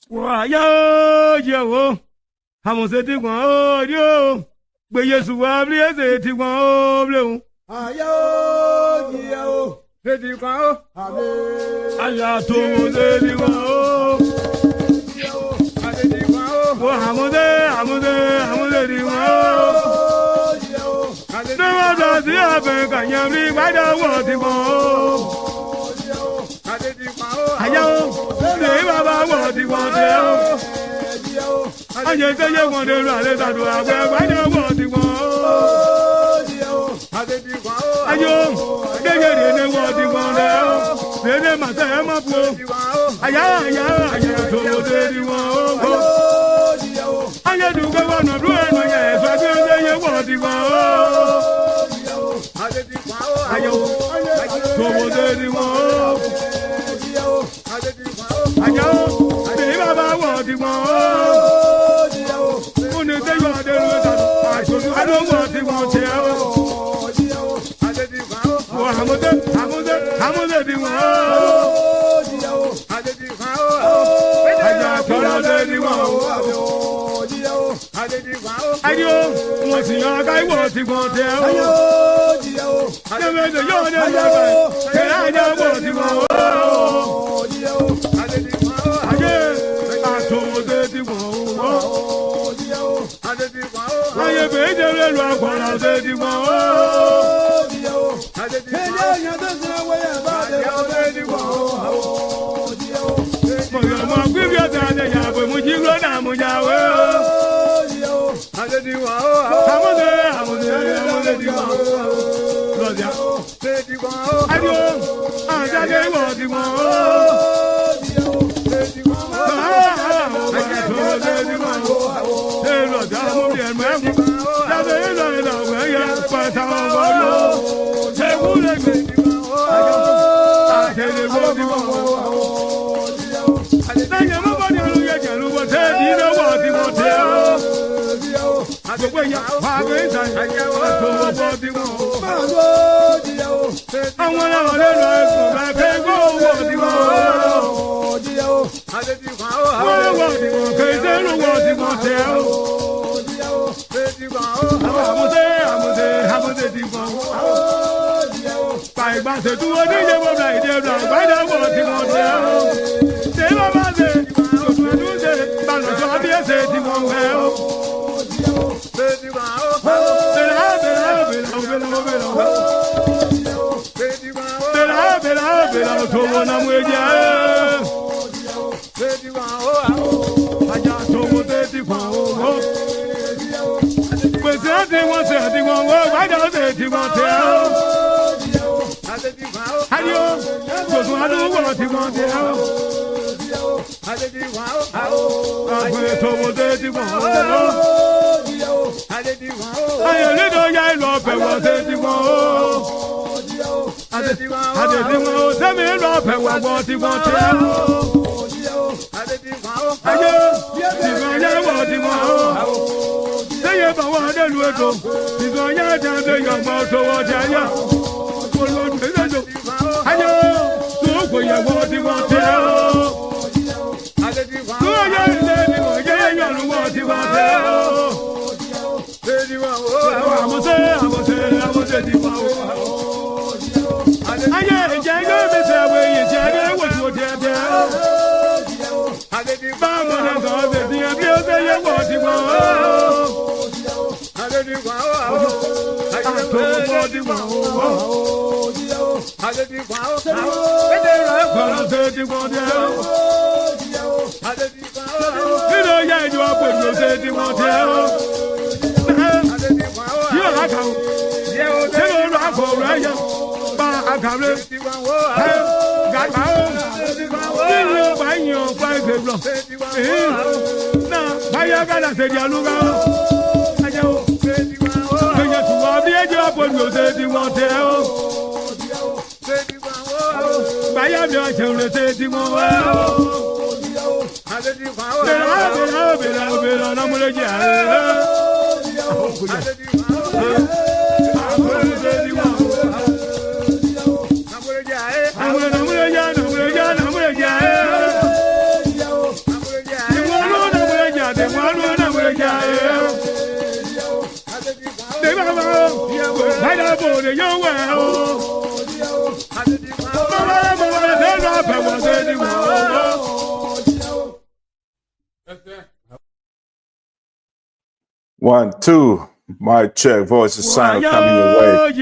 Why, yo, I'm setting one, yo. But yes, what is it? You want blue? Ayo, let you go. Allah told you go. I'm there. No one does the other. Can you read by the word you want? Ayo, they are what you want. I just say you want to run it out of by the word you want. Ayo, they get in the word you want. They must have a pool. Ayo, told you want. I do go on a blue and my ass. I do say what you want. Ayo, told you want. Ayo, they are what you want. Only they are the I don't want to want you. I'm One, two, my check, voice is sign coming your way.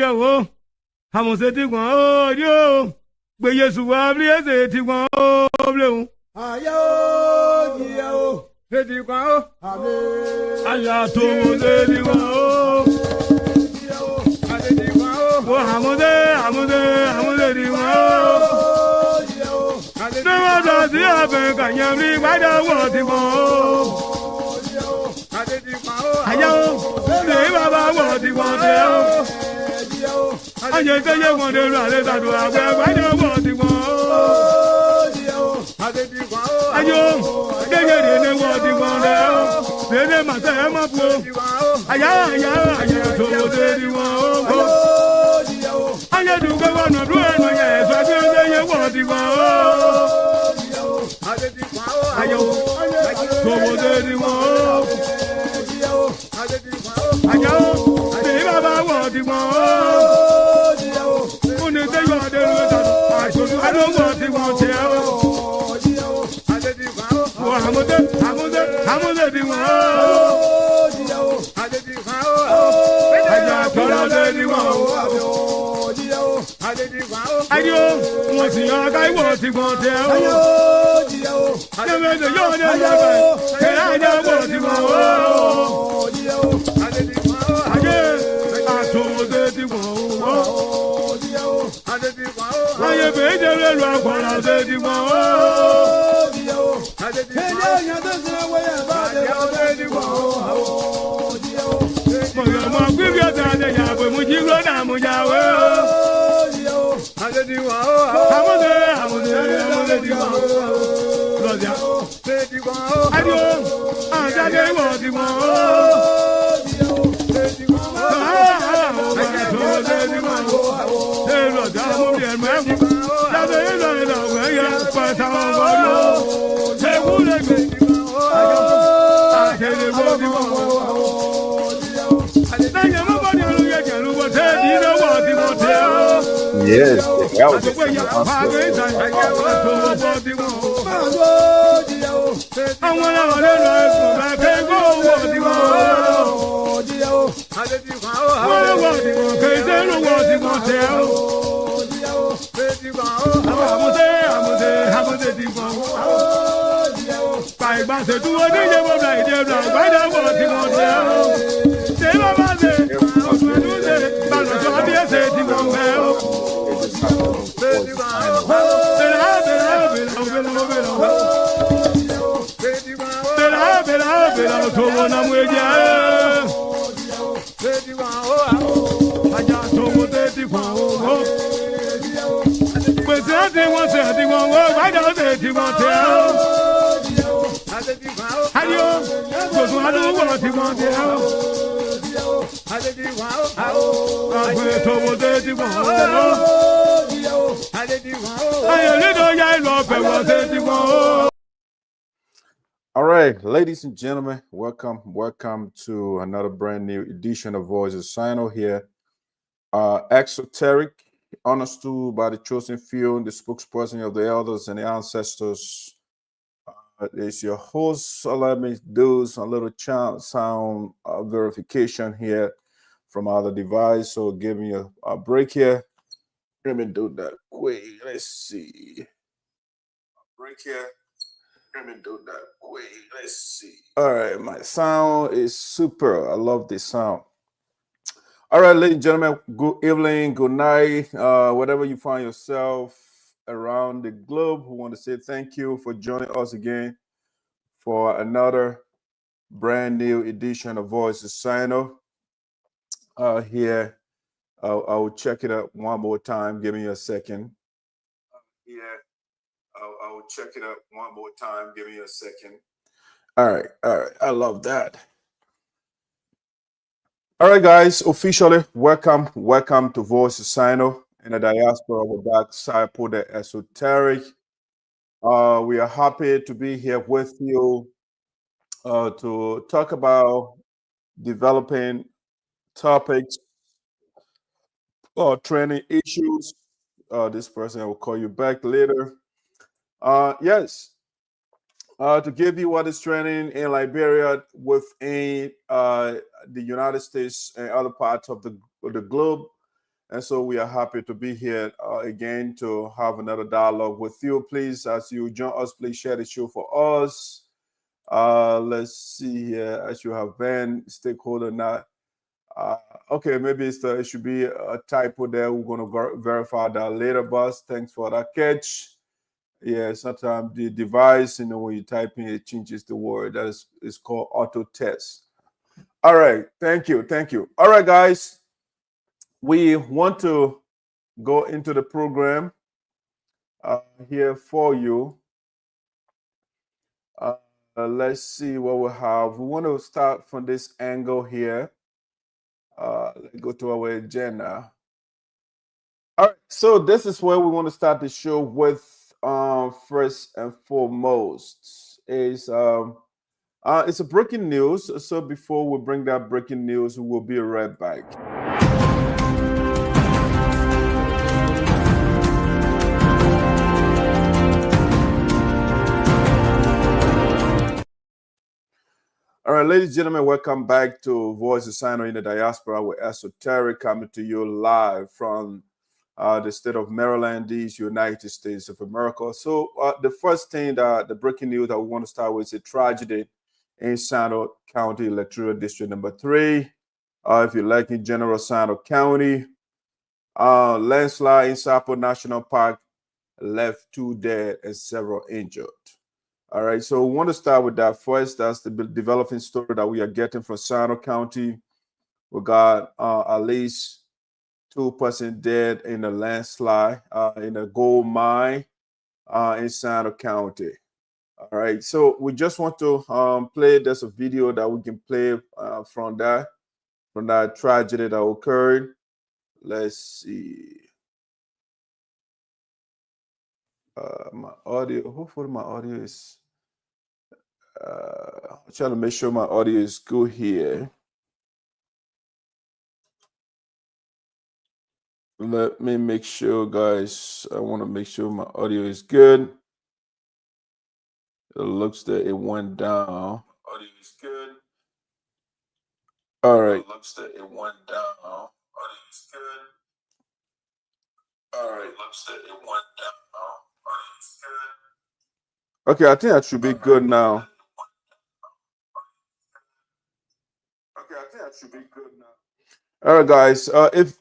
Yes, that was all right, ladies and gentlemen, welcome to another brand new edition of Voices Sino here. Exoteric, understood by the chosen few, the spokesperson of the elders and the ancestors. It's your host. So let me do some little sound verification here from other device. So give me a break here. Let me do that quick. Let's see. Break here. Let me do that quick. Let's see. All right, my sound is super. I love this sound. All right, ladies and gentlemen, good evening, good night, wherever you find yourself around the globe. We want to say thank you for joining us again for another brand new edition of Voices Sino. Here, I'll check it out one more time. Give me a second. I'll check it out one more time. Give me a second. All right. I love that. All right, guys. Officially, welcome to Voices Sino in the diaspora with that Sapo the Esoteric. We are happy to be here with you to talk about developing topics training issues. This person will call you back later. Yes. To give you what is training in Liberia within the United States and other parts of the globe. And so we are happy to be here again to have another dialogue with you. Please, as you join us, please share the show for us. Let's see here, as you have been stakeholder now. Okay, maybe it should be a typo there. We're going to verify that later, boss. Thanks for that catch. Yeah, sometimes the device, when you type in, it changes the word. That is called auto test. All right, thank you. All right, guys, we want to go into the program here for you. Let's see what we have. We want to start from this angle here. Let's go to our agenda. All right, so this is where we want to start the show with. First and foremost is it's a breaking news. So before we bring that breaking news, we'll be right back. All right, ladies and gentlemen, welcome back to Voice of Sinoe in the Diaspora with Esoteric, coming to you live from the state of Maryland, these United States of America. So the first thing, the breaking news that we want to start with is a tragedy in Sinoe County, Electoral District number 3. If you like, in general, Sinoe County, landslide in Sapo National Park left 2 dead and several injured. All right, so we want to start with that first. That's the developing story that we are getting from Sinoe County. We got at least 2 persons dead in a landslide in a gold mine in Sinoe County. All right, so we just want to play. There's a video that we can play from that tragedy that occurred. Let's see. My audio. Hopefully, my audio is. I'm trying to make sure my audio is good here. Let me make sure, guys. I want to make sure my audio is good. It looks that it went down. Audio is good. All right. It looks that it went down. Audio is good. All right. It looks that it went down. Audio is good. Okay, I think that should be good now. Okay, I think that should be good now. All right, guys.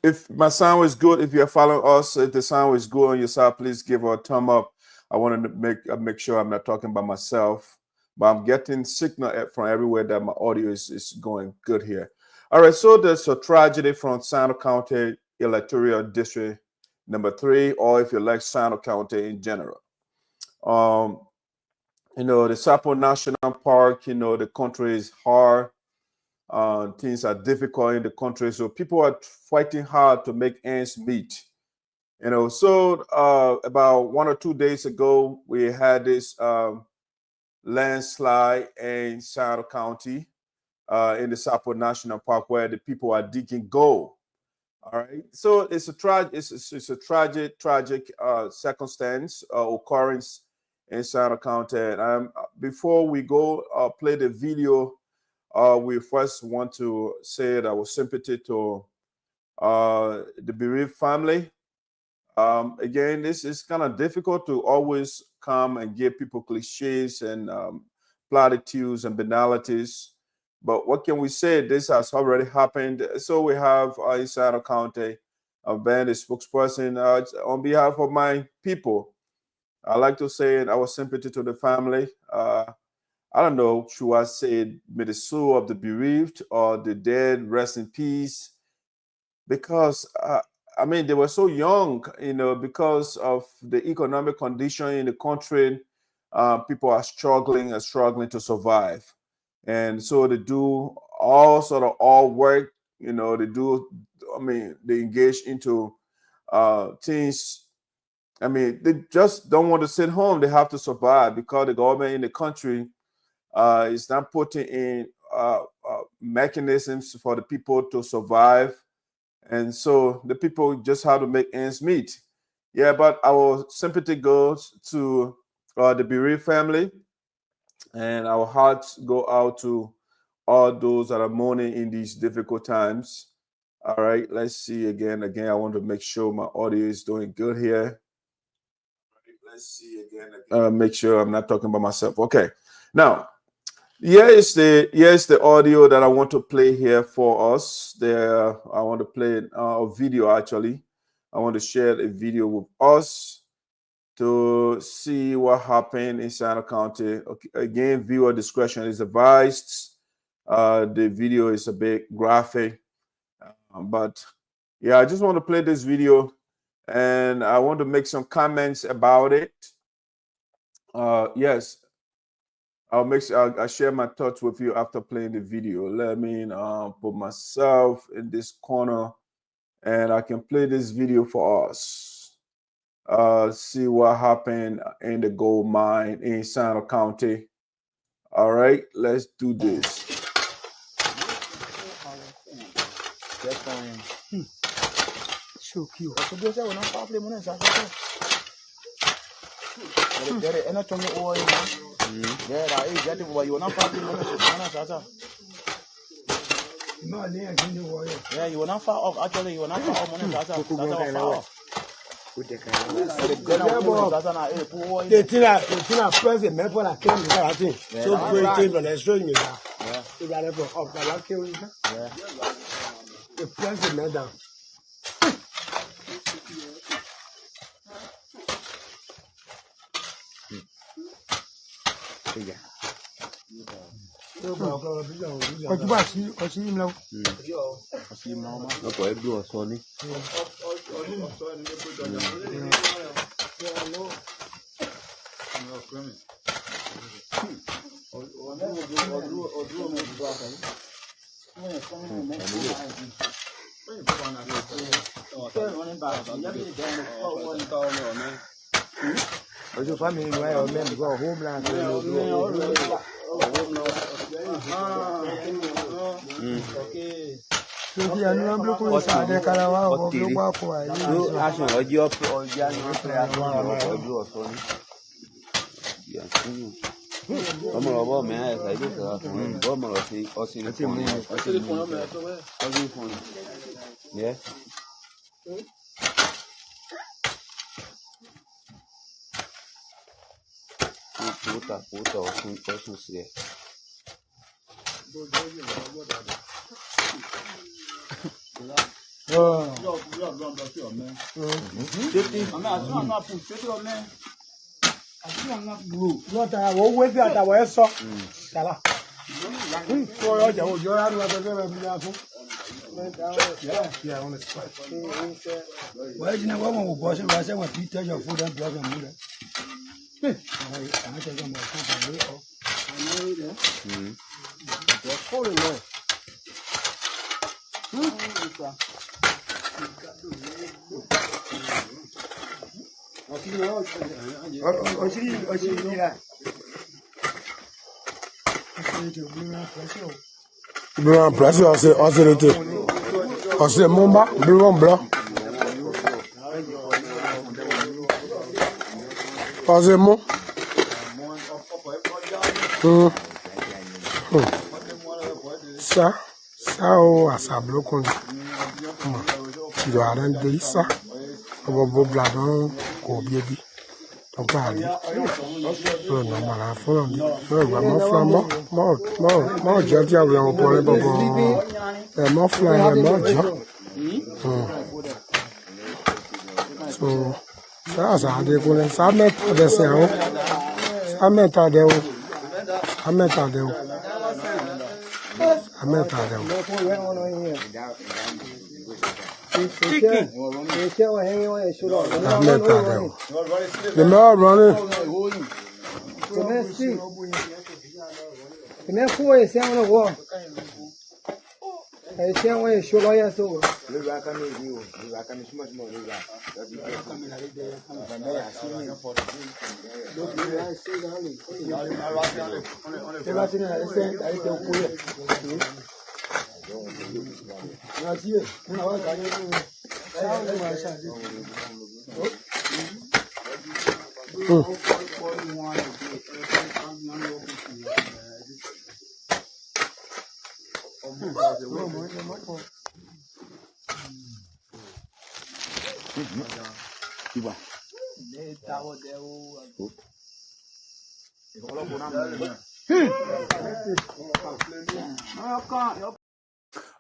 If my sound is good, if you're following us, if the sound is good on your side, please give a thumb up. I want to make sure I'm not talking by myself, but I'm getting signal from everywhere that my audio is going good here. All right, so there's a tragedy from Sinoe County Electoral District number 3, or if you like Sinoe County in general. The Sapo National Park, the country is hard. Things are difficult in the country, so people are fighting hard to make ends meet. So about 1 or 2 days ago, we had this landslide in Sinoe County in the Sapo National Park, where the people are digging gold. All right, so it's a tragic circumstance, occurrence in Sinoe County. And before we go play the video, we first want to say that our sympathy to the bereaved family. Again, this is kind of difficult to always come and give people cliches and platitudes and banalities. But what can we say? This has already happened. So we have in Sinoe County, Ben, the spokesperson, on behalf of my people. I'd like to say our sympathy to the family. I don't know, should I say, may the soul of the bereaved or the dead rest in peace? Because, they were so young, because of the economic condition in the country, people are struggling to survive. And so they do all work, they engage into things. They just don't want to sit home. They have to survive because the government in the country is not putting in mechanisms for the people to survive. And so the people just have to make ends meet. Yeah, but our sympathy goes to the bereaved family, and our hearts go out to all those that are mourning in these difficult times. All right, let's see again. I want to make sure my audio is doing good here. Let's see again. Make sure I'm not talking about myself. Okay. Now, here's the audio that I want to play here for us. There, I want to play a video actually. I want to share a video with us to see what happened in Sinoe County. Okay, again, viewer discretion is advised. The video is a bit graphic, but yeah, I just want to play this video, and I want to make some comments about it. Yes, I'll share my thoughts with you after playing the video. Let me put myself in this corner, and I can play this video for us. See what happened in the gold mine in Sinoe County. All right, let's do this. So cute. Yeah, you were not far off. Actually, you were not far off. The thing press the map for I came to I think. So great table, let's show you that. Yeah. You got it for off the lucky one. Yeah. The press the map down. Yeah. What you want? What you know? No, boy, blue or Sony. Your family where men go homeland. Okay. So you are not looking at the Carawa or the Wako. You actually or you or I'm a robot man. I just yeah. Puta, or some What I will wait at our so. Yeah, on the spot. Why didn't one who was it? I said, what you tell your food and blood and meat. I tell them Blanc, place, c'est mon bas, blanc, blanc. C'est mon. Ça, ça bloque. Tu dois arrêter ça. On va boire blanc, qu'on bien dit. On parle. Non, voilà, faut dire. Vraiment flamand. Moi, j'ai dit à vous pour les bonbons. Vraiment flamand, so, ça a décollé. Ça met des cerveaux. Ça met à des hauts. Ça met à des hauts. Ça met à des hauts. The man running. The man who is on the wall. I see why you should lawyer so.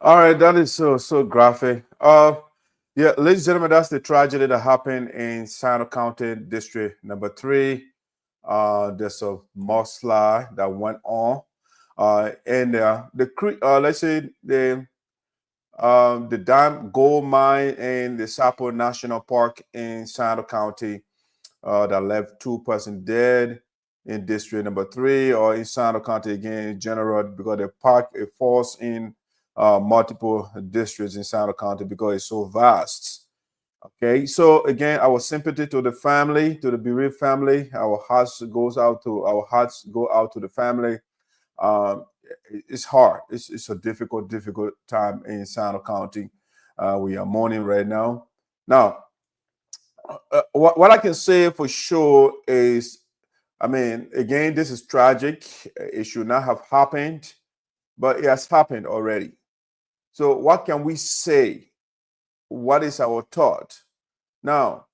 All right, that is so graphic. Yeah, ladies and gentlemen, that's the tragedy that happened in Sinoe County, District Number 3. There's a mudslide that went on, and let's say the gold mine in the Sapo National Park in Sinoe County that left 2 persons dead in District Number 3, or in Sinoe County again in general, because the park it falls in multiple districts in Sinoe County because it's so vast. Okay, so again, our sympathy to the family, to the bereaved family. Our hearts go out to the family. It's hard. It's a difficult time in Sinoe County. We are mourning right now. Now, what I can say for sure is, I mean, again, this is tragic. It should not have happened, but it has happened already. So what can we say? What is our thought? Now,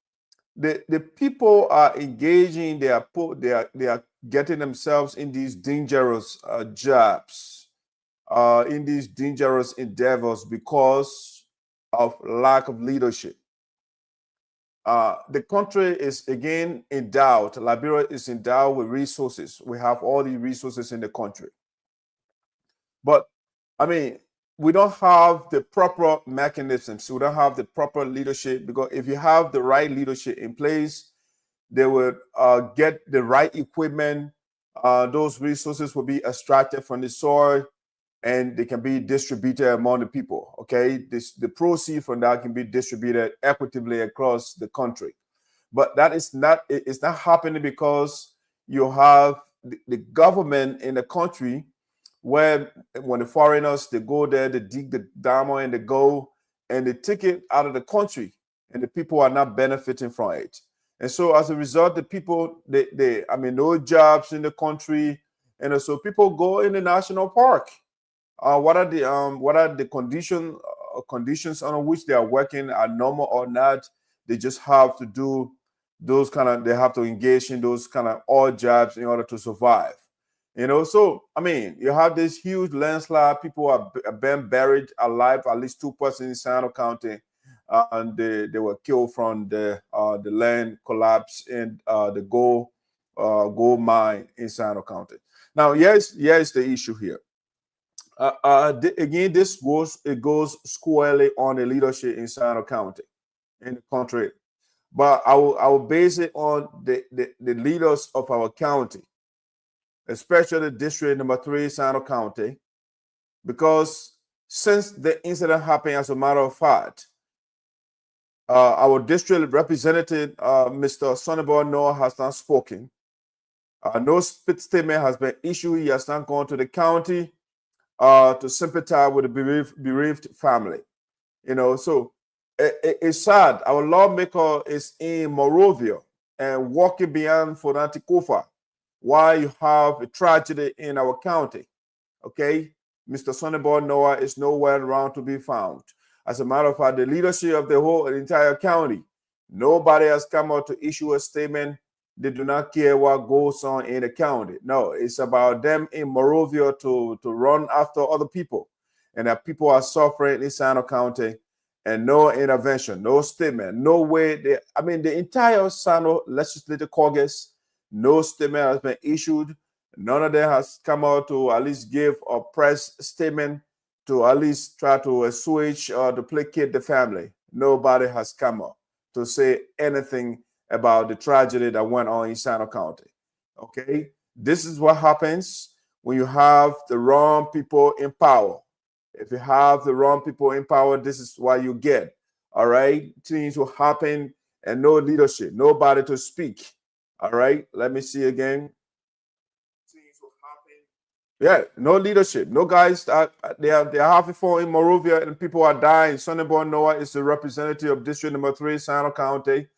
the people are engaging, they are getting themselves in these dangerous jobs, in these dangerous endeavors because of lack of leadership. The country is again endowed. Liberia is endowed with resources. We have all the resources in the country. But I mean, we don't have the proper mechanisms. We don't have the proper leadership, because if you have the right leadership in place, they will get the right equipment. Those resources will be extracted from the soil and they can be distributed among the people. Okay, the proceeds from that can be distributed equitably across the country. But that is not, it's not happening because you have the government in the country where when the foreigners, they go there, they dig the diamond and they go and they take it out of the country, and the people are not benefiting from it. And so as a result, the people, I mean, no jobs in the country. And so people go in the national park. What are the conditions under which they are working are normal or not? They just have to do those they have to engage in those kind of odd jobs in order to survive. You know, so I mean, you have this huge landslide. People are been buried alive. At least 2 persons in Sinoe County, and they were killed from the land collapse in the gold mine in Sinoe County. Now, here's the issue here. Again, this goes squarely on the leadership in Sinoe County, in the country. But I will base it on the leaders of our county, especially District Number 3, Sinoe County, because since the incident happened, as a matter of fact, our district representative, Mr. Sonibor Noah, has not spoken. No statement has been issued. He has not gone to the county to sympathize with the bereaved family. You know, so it's sad. Our lawmaker is in Morovia and walking beyond Fonati Koffa while you have a tragedy in our county. Okay, Mr. Sonibor Noah is nowhere around to be found. As a matter of fact, the leadership of the entire county, nobody has come out to issue a statement. They do not care what goes on in the county. No, it's about them in Morovia to run after other people, and that people are suffering in Sinoe County, and no intervention, no statement, no way. The entire Sinoe Legislative Caucus, no statement has been issued. None of them has come out to at least give a press statement to at least try to assuage or to placate the family. Nobody has come up to say anything about the tragedy that went on in Sinoe County. Okay, this is what happens when you have the wrong people in power. If you have the wrong people in power, this is what you get. All right, things will happen and no leadership, nobody to speak. All right, let me see again. Things will happen Yeah, no leadership. No guys. They are having fun in Morovia and people are dying. Sonneborn Noah is the representative of District Number 3, Sinoe County,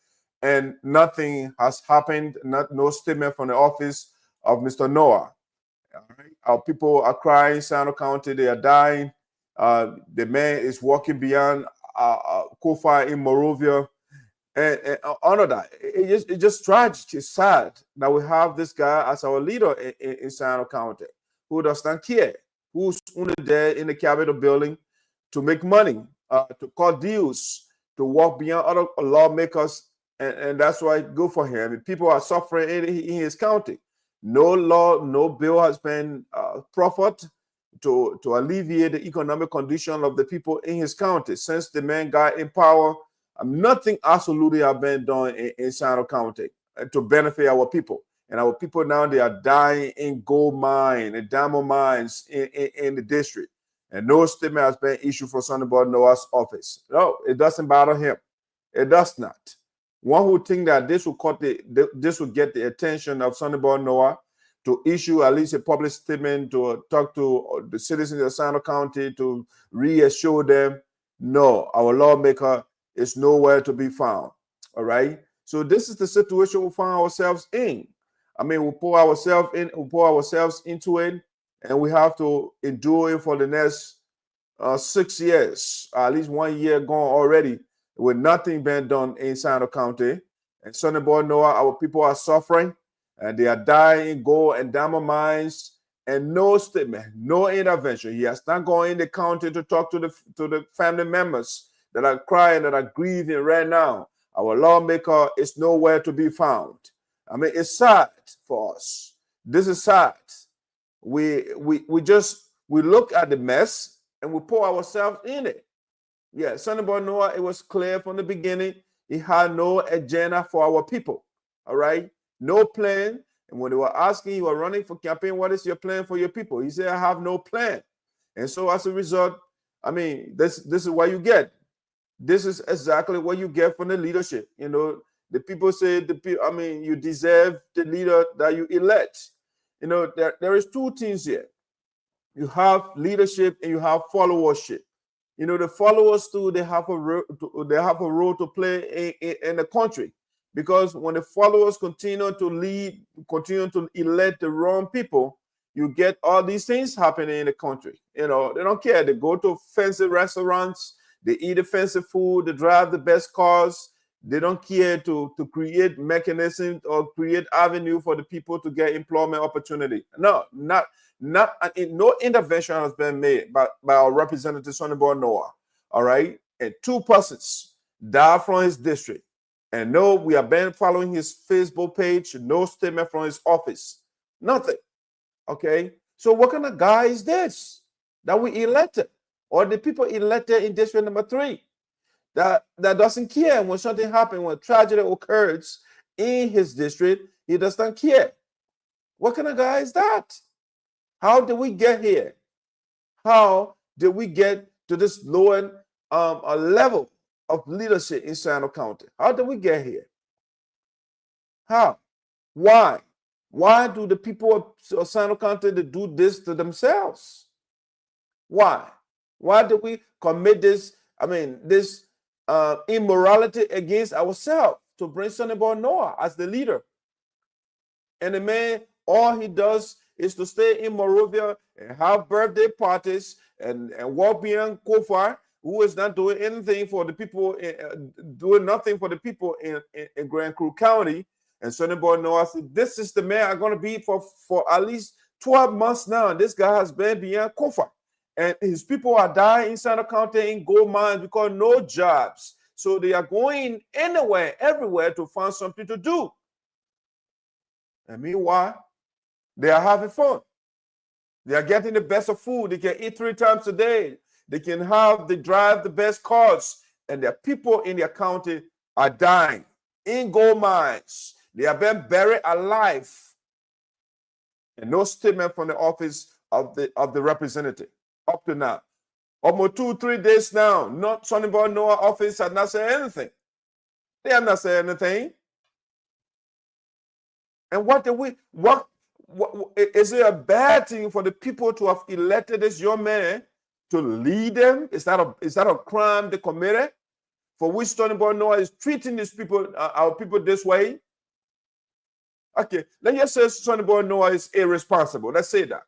and nothing has happened. No statement from the office of Mr. Noah. All right? Our people are crying. Sinoe County, they are dying. The man is walking beyond Koffa in Morovia. And honor that. It's just tragic. It's sad that we have this guy as our leader in Sinoe County who does not care, who's only there in the Capitol building to make money, to cut deals, to walk beyond other lawmakers. And that's why good for him. I mean, people are suffering in his county. No law, no bill has been proffered to alleviate the economic condition of the people in his county since the man got in power. Nothing absolutely has been done in Sinoe County to benefit our people. And our people now, they are dying in gold mine and diamond mines in the district. And no statement has been issued for Sonneborn Noah's office. No, it doesn't bother him. It does not. One who think that this will get the attention of Sonneborn Noah to issue at least a public statement to talk to the citizens of Sinoe County to reassure them, no, our lawmaker is nowhere to be found. All right. So this is the situation we find ourselves in. I mean, we pour ourselves into it, and we have to endure it for the next 6 years, at least 1 year gone already, with nothing being done in Sinoe County. And Sonneborn Noah, our people are suffering, and they are dying in gold and diamond mines, and no statement, no intervention. He has not gone in the county to talk to the family members that are crying, that are grieving right now. Our lawmaker is nowhere to be found. I mean, it's sad for us. This is sad. We look at the mess and we pour ourselves in it. Yeah, Sonneborn Noah, it was clear from the beginning, he had no agenda for our people. All right, no plan. And when they were asking, you were running for campaign, what is your plan for your people? He said, I have no plan. And so as a result, I mean, this is what you get. This is exactly what you get from the leadership. You know, the people say, you deserve the leader that you elect. You know, there is two things here. You have leadership and you have followership. You know, the followers too, they have a role to play in the country, because when the followers continue to elect the wrong people, you get all these things happening in the country. You know, they don't care. They go to fancy restaurants, they eat the fancy food, they drive the best cars. They don't care to create mechanisms or create avenue for the people to get employment opportunity. No intervention has been made by our representative Sonneborn Noah. All right, and 2 persons died from his district. And no, we have been following his Facebook page. No statement from his office. Nothing. Okay, so what kind of guy is this that we elected, or the people elected in District Number 3? That doesn't care when something happens, when tragedy occurs in his district, he does not care. What kind of guy is that? How did we get here? How did we get to this lower level of leadership in Sinoe County? How did we get here? How? Why? Why do the people of Sinoe County do this to themselves? Why? Why did we commit this? I mean, this immorality against ourselves to bring Sonneborn Noah as the leader. And the man, all he does is to stay in Morovia and have birthday parties and walk beyond Koffa, who is not doing anything for the people, doing nothing for the people in Grand Crew County. And Sonneborn Noah said, this is the man I'm going to be for at least 12 months now. And this guy has been beyond Koffa. And his people are dying in Sinoe County in gold mines because no jobs. So they are going anywhere, everywhere to find something to do. And meanwhile, they are having fun. They are getting the best of food. They can eat 3 times a day. They drive the best cars. And their people in their county are dying in gold mines. They are being buried alive. And no statement from the office of the representative. Up to now, almost 2-3 days now, not Sonneborn Noah office has not said anything. They have not said anything. And what is it a bad thing for the people to have elected this young man to lead them? Is that a crime they committed? For which Sonny Boy Noah is treating these people, our people, this way? Okay, let's just say Sonny Boy Noah is irresponsible. Let's say that.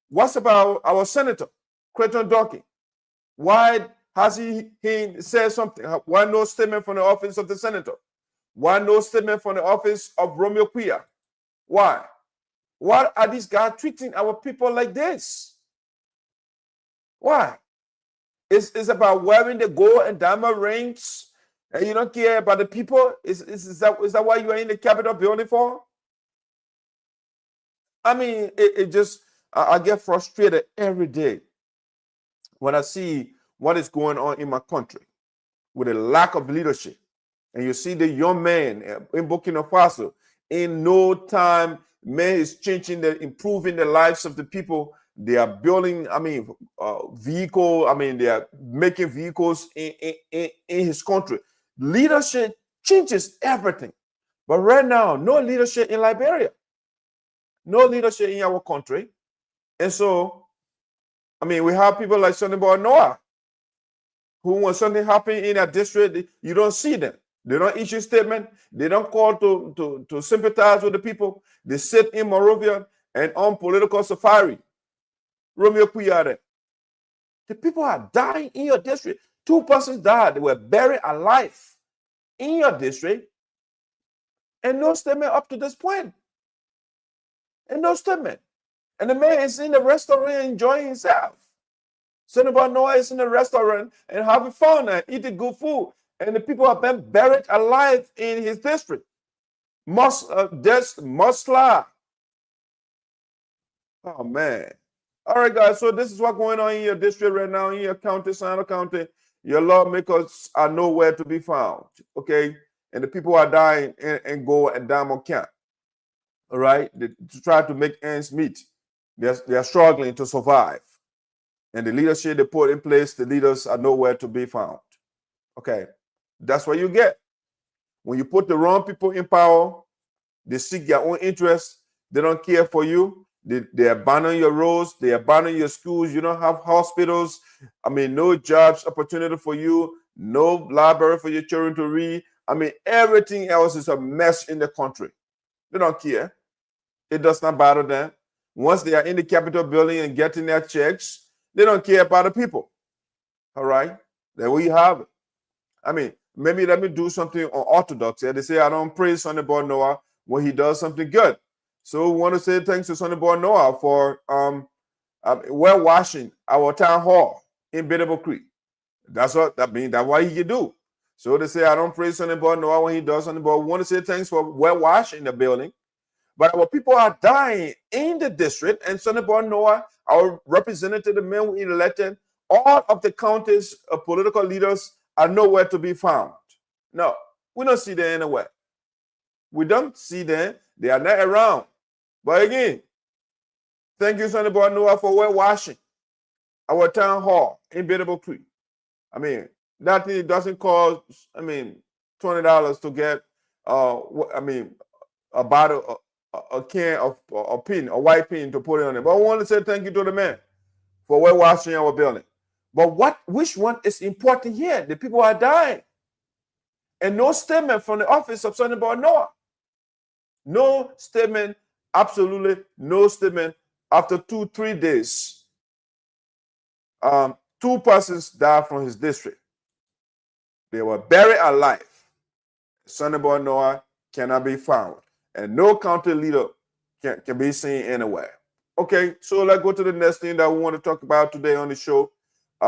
What about our senator, Creighton Dorking? Why has he said something? Why no statement from the office of the senator? Why no statement from the office of Romeo Quia? Why? Why are these guys treating our people like this? Why? It's about wearing the gold and diamond rings, and you don't care about the people? Is that why you are in the Capitol building for? I mean, I get frustrated every day when I see what is going on in my country with a lack of leadership. And you see the young man in Burkina Faso, in no time, man is improving the lives of the people. They are building, vehicle. They are making vehicles in his country. Leadership changes everything. But right now, no leadership in Liberia. No leadership in our country. And so, we have people like Sonny Boy Noah, who when something happen in a district, you don't see them. They don't issue statement. They don't call to sympathize with the people. They sit in Morovia and on political safari. Romeo Quia. The people are dying in your district. 2 persons died. They were buried alive in your district. And no statement up to this point. And no statement. And the man is in the restaurant enjoying himself. Sonny Boy Noah is in the restaurant and having fun and eating good food. And the people have been buried alive in his district. Musla. Oh, man. All right, guys. So this is what's going on in your district right now, in your county, Sinoe County. Your lawmakers are nowhere to be found. Okay? And the people are dying in Gold and Diamond Camp. All right? To try to make ends meet. They're struggling to survive. And the leadership they put in place, the leaders are nowhere to be found. Okay? That's what you get. When you put the wrong people in power, they seek their own interests. They don't care for you. They abandon your roads. They abandon your schools. You don't have hospitals. No jobs opportunity for you. No library for your children to read. Everything else is a mess in the country. They don't care. It does not bother them. Once they are in the Capitol building and getting their checks, they don't care about the people. All right? There we have it. Maybe let me do something on Orthodox. They say I don't praise Sonny Boy Noah when he does something good. So we want to say thanks to Sonny Boy Noah for washing our town hall in Biddable Creek. That's what that means. That's what he can do. So they say I don't praise Sonny Boy Noah when he does something, but we want to say thanks for washing the building. But our people are dying in the district, and Sonny Boy Noah, our representative, the men we elected, all of the county's political leaders are nowhere to be found. No, we don't see them anywhere. We don't see them. They are not around. But again, thank you, Sonny Boy Noah, for washing our town hall in Biddable Creek. That thing doesn't cost, $20 to get, a bottle, a can of a pin, a white pin to put it on it. But I want to say thank you to the man for washing our building. But which one is important here? The people are dying. And no statement from the office of Sonny Boy Noah. No statement, absolutely no statement. After 2-3 days, 2 persons died from his district. They were buried alive. Sonny Boy Noah cannot be found. And no county leader can be seen anywhere. Okay, so let's go to the next thing that we want to talk about today on the show. We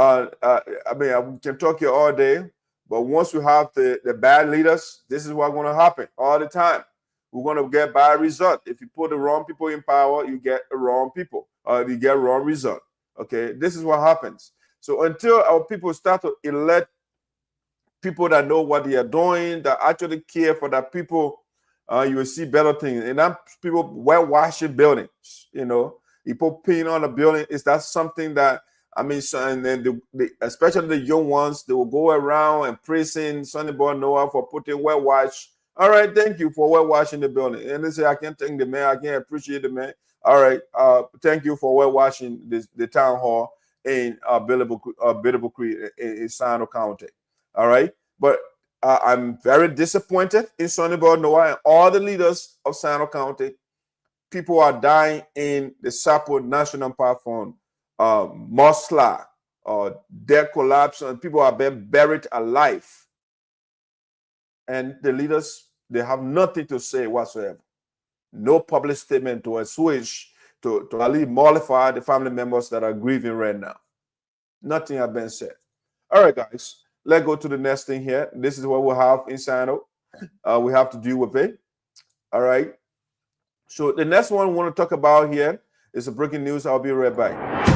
can talk here all day, but once we have the bad leaders, this is what's going to happen all the time. We're going to get bad result. If you put the wrong people in power, you get the wrong people, you get wrong result. Okay, this is what happens. So until our people start to elect people that know what they are doing, that actually care for the people, you will see better things. And that people whitewashing buildings, you put paint on the building. Is that something that, and then especially the young ones, they will go around and praising Sonny Boy Noah for putting whitewash. All right, thank you for whitewashing the building. And they say, I can't thank the man, I can't appreciate the man. All right. Thank you for watching the town hall in Billable Creek in Sinoe County. All right. But I'm very disappointed in Sonny Noah and all the leaders of Sinoe County. People are dying in the Sapo National Park from mudslide, dead collapse, and people are being buried alive. And the leaders, they have nothing to say whatsoever. No public statement to assuage, to at least mollify the family members that are grieving right now. Nothing has been said. All right, guys, let's go to the next thing here. This is what we have in Sinoe. We have to deal with it. All right. So the next one we want to talk about here is a breaking news. I'll be right back.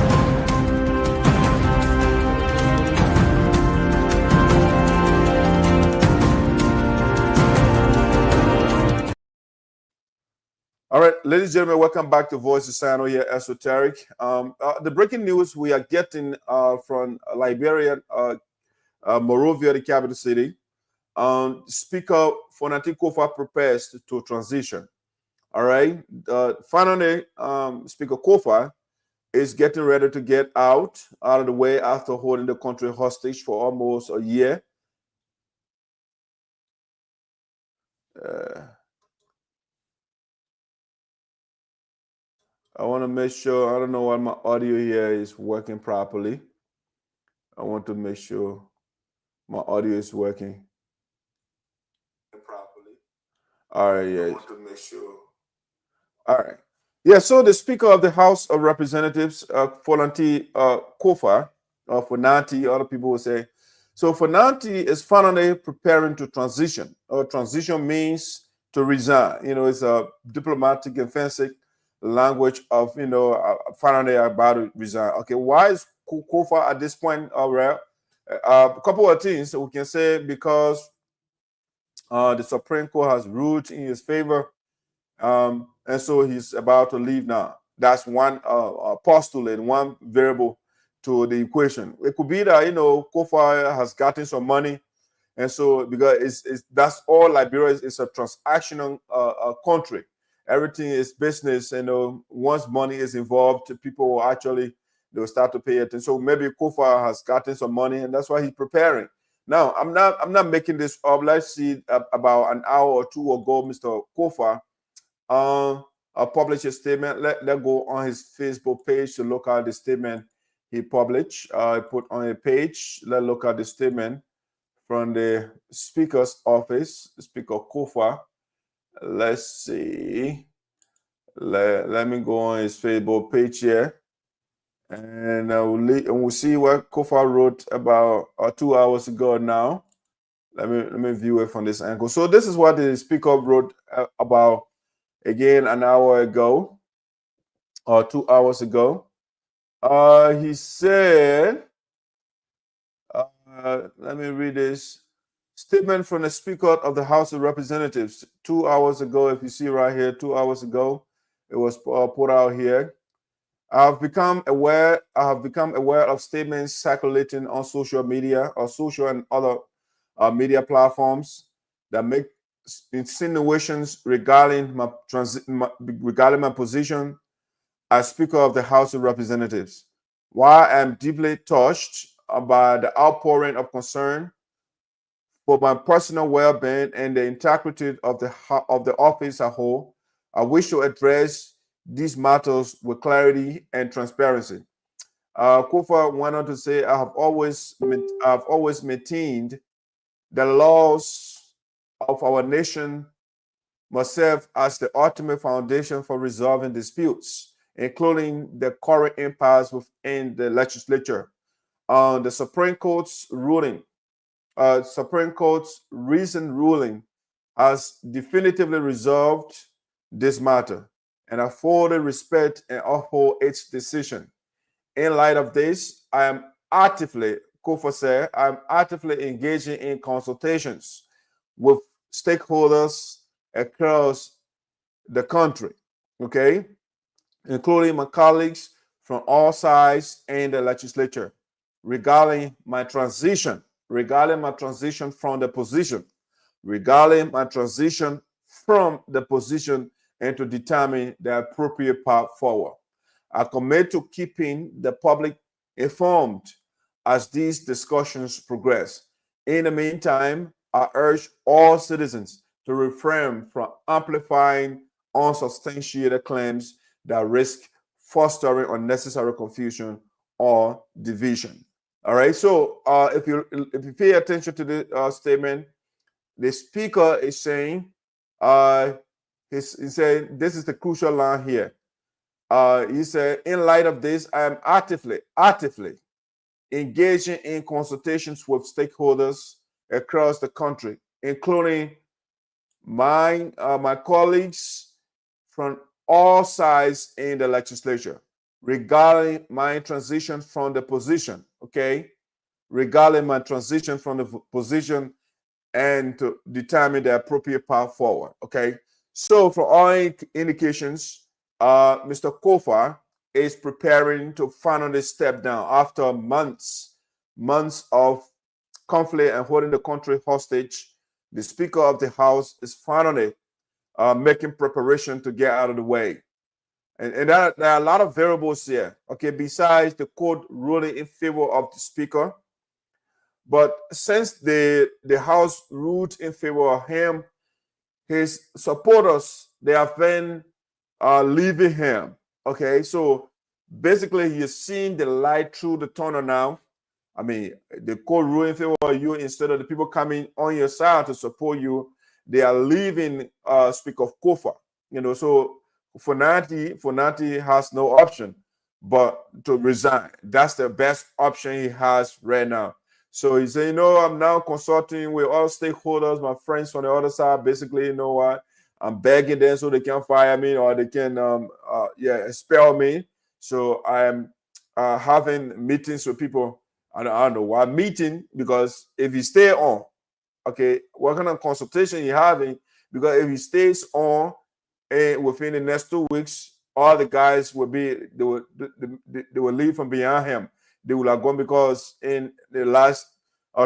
All right, ladies and gentlemen, welcome back to Voice of Sinoe here, Esoteric. The breaking news we are getting from Liberian, Monrovia, the capital city. Speaker Fonati Koffa prepares to transition. All right, finally, Speaker Koffa is getting ready to get out of the way after holding the country hostage for almost a year. I want to make sure, I don't know why my audio here is working properly. I want to make sure my audio is working properly. All right, yeah. I want to make sure. All right. Yeah, so the Speaker of the House of Representatives, Fonati Koffa, or Fonati, other people will say. So Fonati is finally preparing to transition. Transition means to resign. You know, it's a diplomatic and fancy language of, you know, finally about to resign. Okay, why is Koffa at this point? A couple of things we can say, because the Supreme Court has ruled in his favor, and so he's about to leave now. That's one postulate, one variable to the equation. It could be that, you know, Koffa has gotten some money, and so because that's all Liberia is, it's a transactional country. Everything is business, and once money is involved, people will actually, they'll start to pay attention. So maybe Koffa has gotten some money, and that's why he's preparing. Now, I'm not making this up. Let's see, about an hour or two ago, Mr. Koffa published a statement. Let's go on his Facebook page to look at the statement he published. I put on a page. Let's look at the statement from the Speaker's office, Speaker Koffa. Let's see. Let me go on his Facebook page here, and we'll see what Koffa wrote about 2 hours ago. Now, let me view it from this angle. So this is what the Speaker wrote about again an hour ago, or 2 hours ago. He said, let me read this. Statement from the Speaker of the House of Representatives 2 hours ago. If you see right here, 2 hours ago, it was put out here. I have become aware of statements circulating on social media or social and other media platforms that make insinuations regarding my position as Speaker of the House of Representatives. While I am deeply touched by the outpouring of concern for my personal well-being and the integrity of the office as a whole, I wish to address these matters with clarity and transparency. Koffa went on to say, I have always maintained the laws of our nation must serve as the ultimate foundation for resolving disputes, including the current impasse within the legislature. The Supreme Court's recent ruling has definitively resolved this matter, and I fully respect and uphold its decision. In light of this, Koffa said, I'm actively engaging in consultations with stakeholders across the country, okay, including my colleagues from all sides in the legislature, regarding my transition from the position and to determine the appropriate path forward. I commit to keeping the public informed as these discussions progress. In the meantime, I urge all citizens to refrain from amplifying unsubstantiated claims that risk fostering unnecessary confusion or division. All right. So if you pay attention to the statement, the speaker is saying, he's saying this is the crucial line here. He said, in light of this, I am actively engaging in consultations with stakeholders across the country, including my colleagues from all sides in the legislature, regarding my transition from the position, okay? Regarding my transition from the position and to determine the appropriate path forward, okay? So for all indications, Mr. Koffa is preparing to finally step down after months of conflict and holding the country hostage. The Speaker of the House is finally making preparation to get out of the way. And there are a lot of variables here, okay, besides the court ruling in favor of the Speaker. But since the House ruled in favor of him, his supporters, they have been leaving him. Okay, so basically he is seeing the light through the tunnel now. I mean, the court ruling in favor of you instead of the people coming on your side to support you. They are leaving Speaker Koffa. You know, so Fonati has no option but to resign. That's the best option he has right now. So he said, you know, I'm now consulting with all stakeholders, my friends on the other side. Basically, you know what? I'm begging them so they can fire me or they can expel me. So I'm having meetings with people. I don't know why meeting, because if you stay on, okay, what kind of consultation you having? Because if he stays on within the next 2 weeks, all the guys will will leave from behind him. They will have gone, because in the last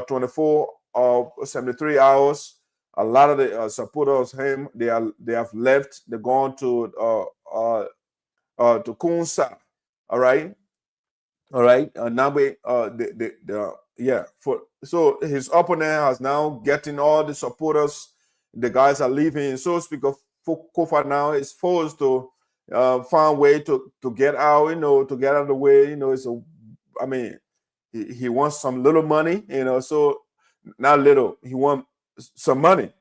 24 or 73 hours, a lot of the supporters of him, they have left. They're gone to Kunsa. All right. Now so his opponent has now getting all the supporters. The guys are leaving. So Speaker Koffa now is forced to find a way to get out. You know, to get out of the way. You know, he wants some little money. You know, so not little. He wants some money.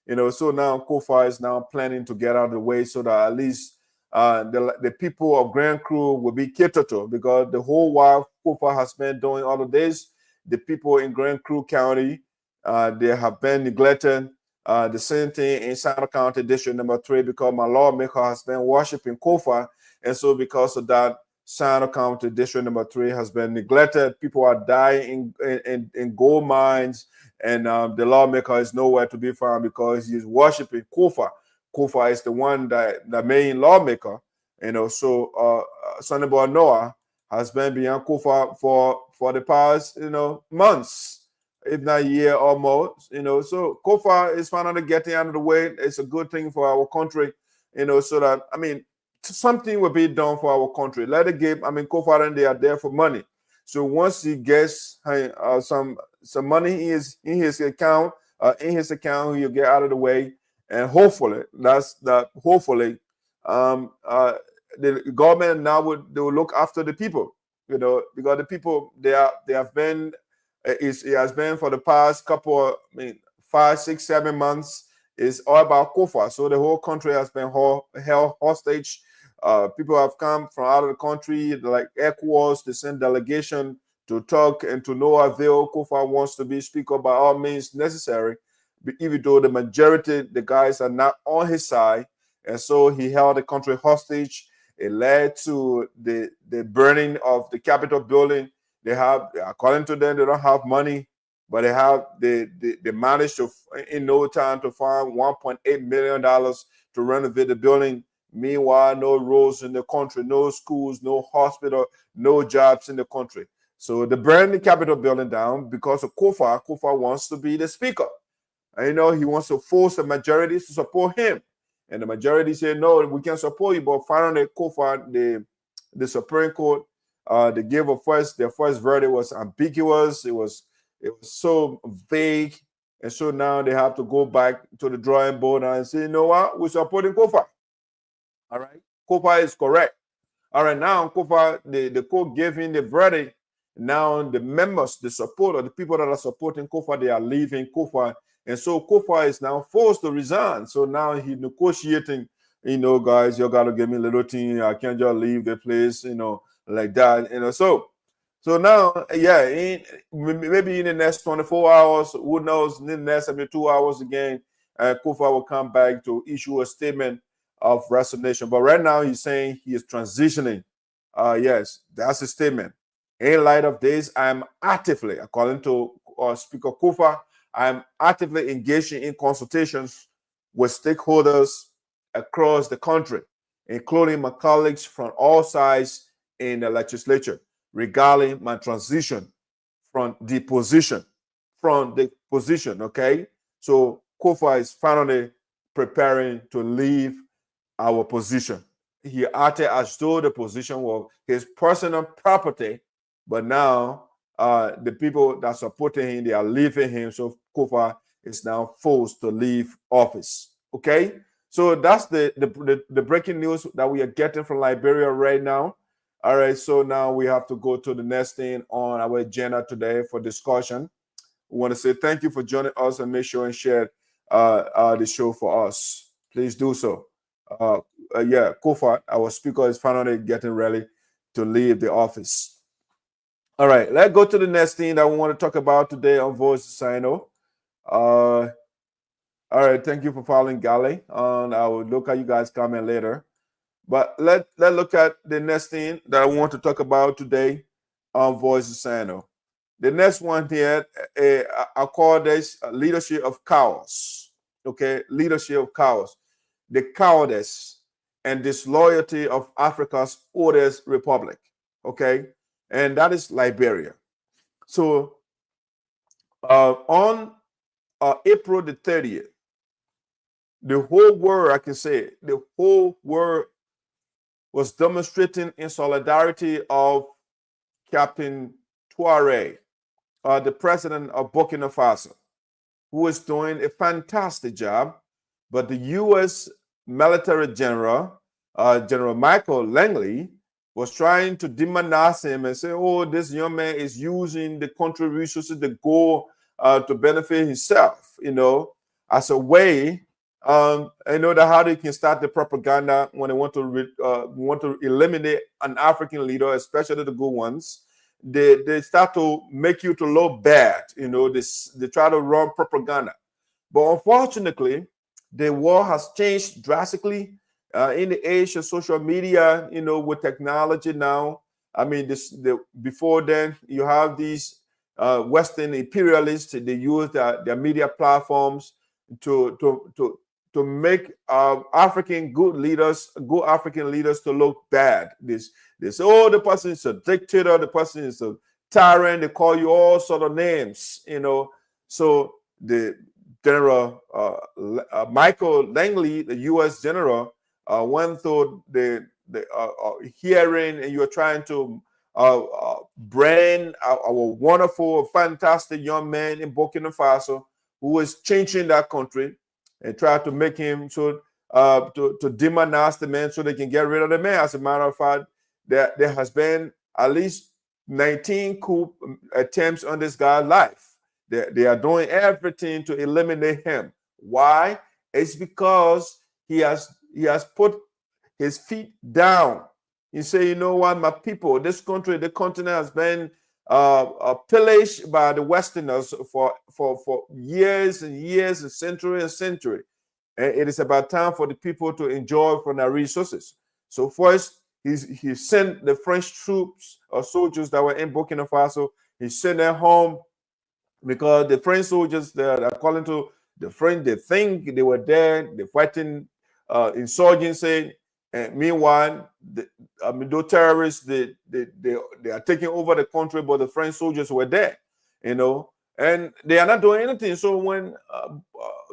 You know, so now Koffa is now planning to get out of the way so that at least the people of Grand Crew will be catered to, because the whole while Koffa has been doing all of this, the people in Grand Crew County, they have been neglected. The same thing in Sinoe County District Number 3, because my lawmaker has been worshiping Koffa, and so because of that, Sinoe County District Number 3 has been neglected. People are dying in gold mines, and the lawmaker is nowhere to be found because he's worshiping Koffa. Koffa is the one the main lawmaker, you know. So Sonny Boy Noah has been behind Koffa for the past, you know, months, if not a year or more, you know. So Koffa is finally getting out of the way. It's a good thing for our country, you know, so that, I mean, something will be done for our country. Let it give. I mean, Koffa and they are there for money. So once he gets some money in his account, he'll get out of the way, and hopefully hopefully the government now they will look after the people, you know, because the people they have been it has been for the past couple, 5, 6, 7 months. It's all about Koffa. So the whole country has been held hostage. People have come from out of the country, like ECOWAS, to send delegation to talk, and to no avail. Koffa wants to be speaker by all means necessary, even though the majority, the guys are not on his side. And so he held the country hostage. It led to the burning of the Capitol building. They have, according to them, they don't have money, but they managed to, in no time, to find $1.8 million to renovate the building. Meanwhile, no roads in the country, no schools, no hospital, no jobs in the country. So they burned the Capitol building down because of Koffa. Koffa wants to be the speaker. And, you know, he wants to force the majority to support him. And the majority said, no, we can support you. But finally, Koffa, the Supreme Court, they gave their first verdict was ambiguous. It was so vague. And so now they have to go back to the drawing board and say, you know what, we're supporting Koffa. All right. Koffa is correct. All right, now Koffa, the court gave him the verdict. Now the members, the supporters, the people that are supporting Koffa, they are leaving Koffa. And so Koffa is now forced to resign. So now he's negotiating, you know, guys, you got to give me a little thing. I can't just leave the place, you know, like that. You know, so now, yeah, maybe in the next 24 hours, who knows, in the next 72 hours again, Koffa will come back to issue a statement of resignation. But right now he's saying he is transitioning. Yes, that's a statement. In light of this, I'm actively, according to Speaker Koffa, I'm actively engaging in consultations with stakeholders across the country, including my colleagues from all sides in the legislature, regarding my transition from the position. Okay? So Koffa is finally preparing to leave our position. He acted as though the position was his personal property, but now the people that supported him, they are leaving him. So Koffa is now forced to leave office. Okay, so that's the breaking news that we are getting from Liberia right now. All right, so now we have to go to the next thing on our agenda today for discussion. We want to say thank you for joining us, and make sure and share the show for us. Please do so. Yeah, Koffa, our speaker, is finally getting ready to leave the office. All right, let's go to the next thing that we want to talk about today on Voice Sino. All right, thank you for following Gally. I will look at you guys comment later. But let's look at the next thing that I want to talk about today on Voice Sino. The next one here, I call this leadership of cowards. Okay, leadership of cowards. The cowardice and disloyalty of Africa's oldest republic, okay? And that is Liberia. So on April the 30th, the whole world, I can say, the whole world was demonstrating in solidarity of Captain Traore, the president of Burkina Faso, who is doing a fantastic job. But the U.S. military general, General Michael Langley, was trying to demonize him and say, oh, this young man is using the country resources to go to benefit himself, you know, as a way, I know that how they can start the propaganda when they want to eliminate an African leader, especially the good ones. They start to make you to look bad, you know, they try to run propaganda. But unfortunately, the world has changed drastically in the age of social media, you know, with technology now. I mean, before then, you have these Western imperialists. They use their media platforms to make African African leaders to look bad. They say, oh, the person is a dictator, the person is a tyrant. They call you all sort of names, you know. So the General Michael Langley, the U.S. general, went through the hearing, and you're trying to brand our wonderful, fantastic young man in Burkina Faso who is changing that country, and try to make him to demonize the man so they can get rid of the man. As a matter of fact, there has been at least 19 coup attempts on this guy's life. They are doing everything to eliminate him. Why? It's because he has put his feet down. He say, you know what, my people, this country, the continent has been pillaged by the Westerners for years and years and century. And it is about time for the people to enjoy from their resources. So first, he sent the French troops or soldiers that were in Burkina Faso. He sent them home, because the French soldiers, according to the French, they think they were there, they're fighting insurgency. And meanwhile, those terrorists, they are taking over the country, but the French soldiers were there, you know, and they are not doing anything. So when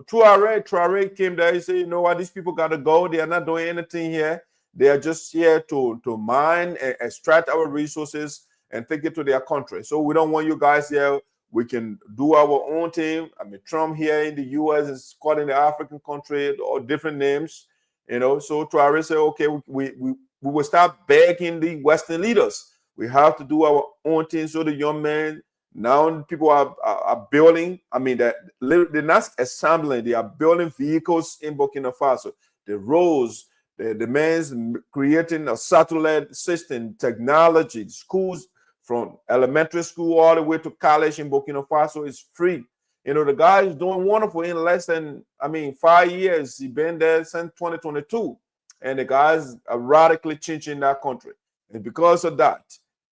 Traore came there. He said, you know what, these people got to go. They are not doing anything here. They are just here to mine and extract our resources and take it to their country. So we don't want you guys here. We can do our own thing. I mean, Trump here in the U.S. is calling the African country or different names, you know. So Traore said, okay, we will start begging the Western leaders. We have to do our own thing. So the young men, now people are building. I mean, they're not assembling. They are building vehicles in Burkina Faso. The roads, the man's creating a satellite system, technology, schools, from elementary school all the way to college in Burkina Faso is free. You know, the guy is doing wonderful in less than, 5 years. He's been there since 2022. And the guys are radically changing that country. And because of that,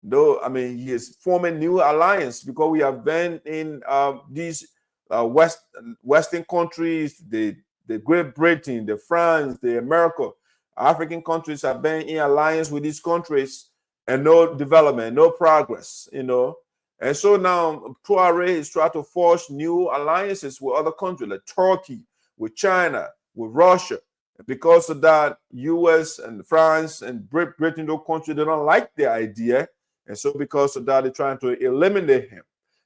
though, he is forming new alliance because we have been in these Western countries, the Great Britain, the France, the America, African countries have been in alliance with these countries. And no development, no progress, you know. And so now Traore is trying to forge new alliances with other countries like Turkey, with China, with Russia. And because of that, US and France and Britain, those countries, they don't like the idea. And so because of that, they're trying to eliminate him.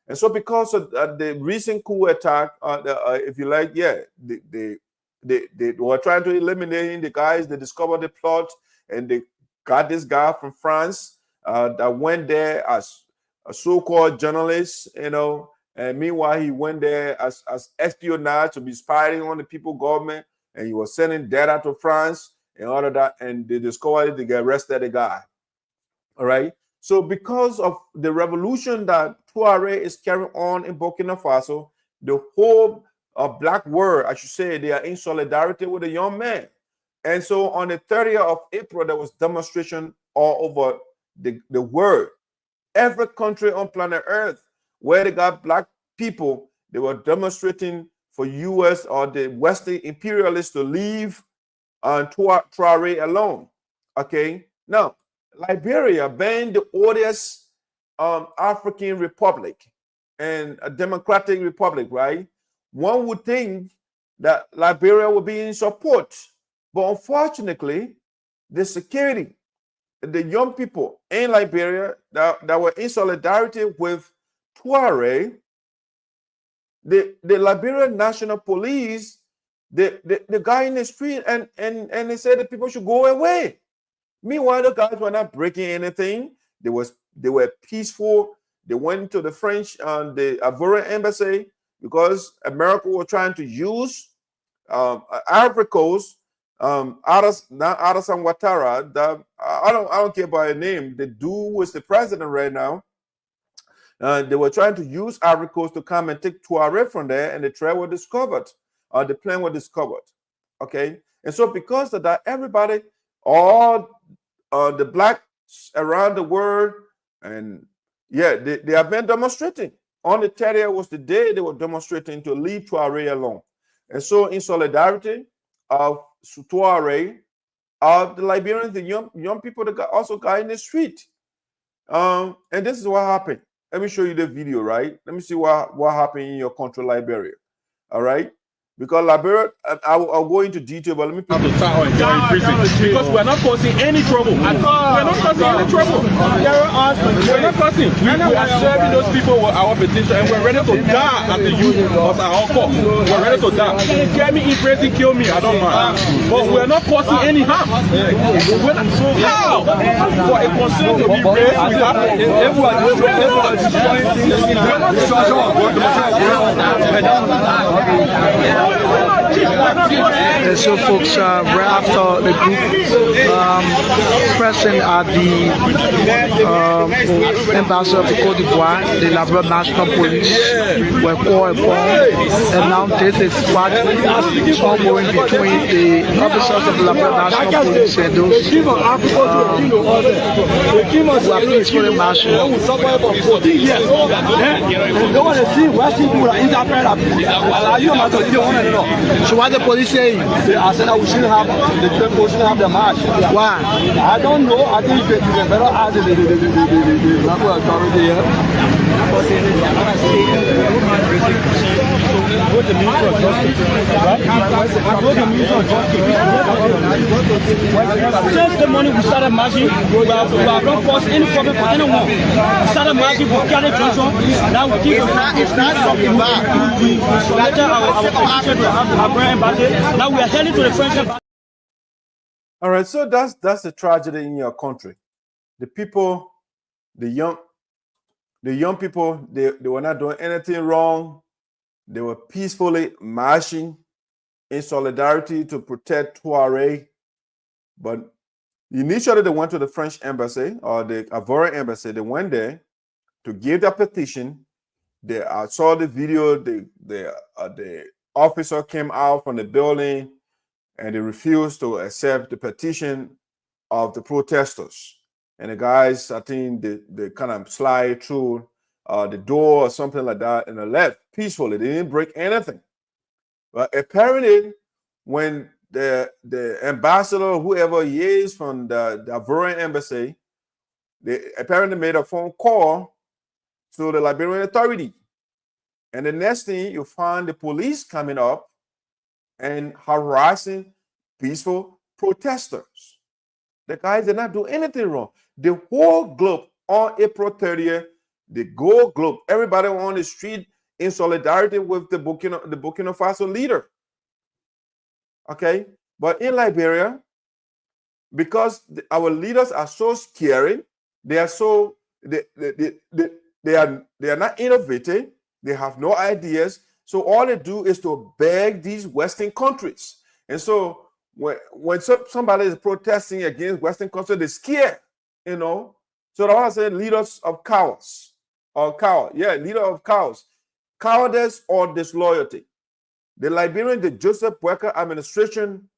And so because of the recent coup attack, if you like, they were trying to eliminate him. The guys, they discovered the plot and they got this guy from France that went there as a so-called journalist, you know, and meanwhile he went there as espionage to be spying on the people government, and he was sending data to France and all of that, and they discovered it, they arrested the guy. All right. So because of the revolution that Traore is carrying on in Burkina Faso, the whole black world, I should say, they are in solidarity with the young man. And so on the 30th of April, there was demonstration all over the world. Every country on planet Earth where they got black people, they were demonstrating for US or the Western imperialists to leave Traore alone. Okay. Now, Liberia being the oldest African republic and a democratic republic, right? One would think that Liberia would be in support. But unfortunately, the security, the young people in Liberia that were in solidarity with Traore, the Liberian National Police, the guy in the street, and they said that people should go away. Meanwhile, the guys were not breaking anything. They were peaceful. They went to the French and the Ivorian embassy because America was trying to use Ivory Coast. Alassane Ouattara, I don't care about her name. The dude was the president right now. They were trying to use Ivory Coast to come and take Traore from there, and the trail was discovered. The plane was discovered. Okay, and so because of that, everybody, all the blacks around the world, and they have been demonstrating. On the 30th was the day they were demonstrating to leave Traore alone, and so in solidarity of Traore, the Liberians, the young people that also got in the street. And this is what happened. Let me show you the video, right? Let me see what happened in your country, Liberia. All right? Because Liberia, I'll go into detail, but let me put the because we're not causing any trouble. We're not causing any trouble. We're not causing. We are serving those people with our petition, and we're ready to die at the youth of our cause. We're ready to die. Get me in prison, kill me, I don't mind. But we're not causing any harm. How? For a concern to be raised, we And so folks, right after the group present at the embassy of the Côte d'Ivoire, the Liberian National Police were called upon, and now this is what is ongoing between the officers of the Liberian National Police and those who are peacefully marching. So what the police saying? I said that we shouldn't have the march. Why? I don't know. I think you can better ask the local authority here. Since the morning we started marching, we have not caused any problem for anyone. We started marching for County Junction. Now we keep it's not something bad. We submitted our petition to our brand ambassador. Now we are heading to the French embassy. All right, so that's the tragedy in your country. The people, the young people, they were not doing anything wrong. They were peacefully marching in solidarity to protect Traore. But initially, they went to the French embassy or the Ivorian embassy. They went there to give their petition. I saw the video. The officer came out from the building and they refused to accept the petition of the protesters. And the guys, I think they kind of slide through the door or something like that and they left peacefully. They didn't break anything. But apparently, when the ambassador, whoever he is from the Ivorian embassy, they apparently made a phone call to the Liberian authority. And the next thing, you find the police coming up and harassing peaceful protesters. The guys did not do anything wrong. The whole globe on April 30th, the whole globe, everybody on the street in solidarity with the Burkina Faso leader. Okay, but in Liberia, because our leaders are so scary, they are so they are not innovative. They have no ideas. So all they do is to beg these Western countries. And so when somebody is protesting against Western countries, they're scared, you know. So I want to say leaders of cowards or coward, yeah, leader of cowards, cowardice or disloyalty. The Liberian, the Joseph Boakai administration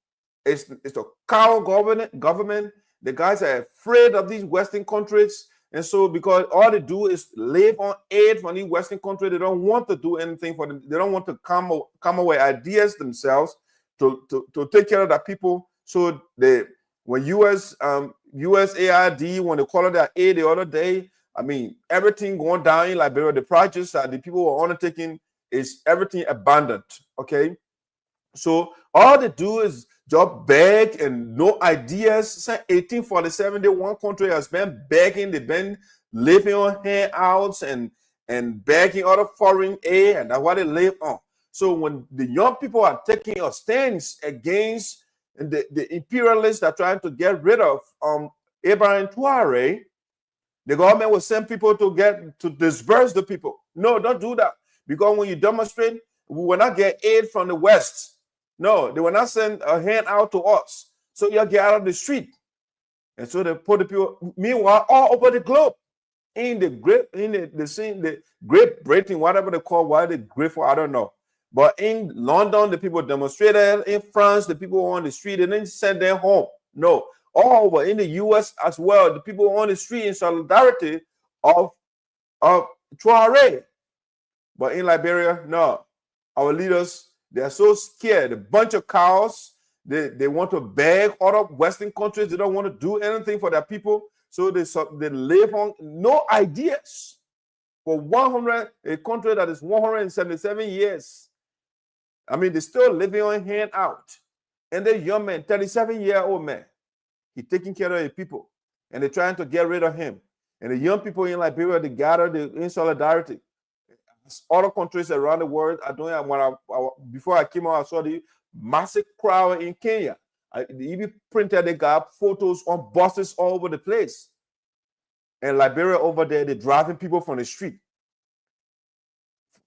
is a coward government. The guys are afraid of these Western countries. And so because all they do is live on aid from these Western countries, they don't want to do anything for them. They don't want to come up with ideas themselves to take care of the people. So when USAID, when they call it their aid the other day, I mean, everything going down in Liberia, the projects that the people were undertaking is everything abandoned. Okay. So all they do is just beg and no ideas. Since 1847, the one country has been begging, they've been living on handouts and begging other foreign aid, and that's what they live on. So when the young people are taking a stance against the imperialists that are trying to get rid of Ibrahim Traore, the government will send people to disperse the people. No, don't do that. Because when you demonstrate, we will not get aid from the West. No, they will not send a hand out to us. So you'll get out of the street. And so they put the people, meanwhile, all over the globe, in the Great Britain, whatever they call, why they grateful, I don't know. But in London, the people demonstrated. In France, the people on the street, they didn't send them home. No, all over in the US as well, the people on the street in solidarity of Traore. But in Liberia, no. Our leaders, they are so scared. A bunch of cows. They want to beg other Western countries. They don't want to do anything for their people. So they live on no ideas. For a country that is 177 years. I mean, they're still living on handout. And the young man, 37-year-old man, he's taking care of the people. And they're trying to get rid of him. And the young people in Liberia, they gathered in solidarity. Other countries around the world are doing it. Before I came out, I saw the massive crowd in Kenya. They even printed, they got photos on buses all over the place. And Liberia over there, they're driving people from the street.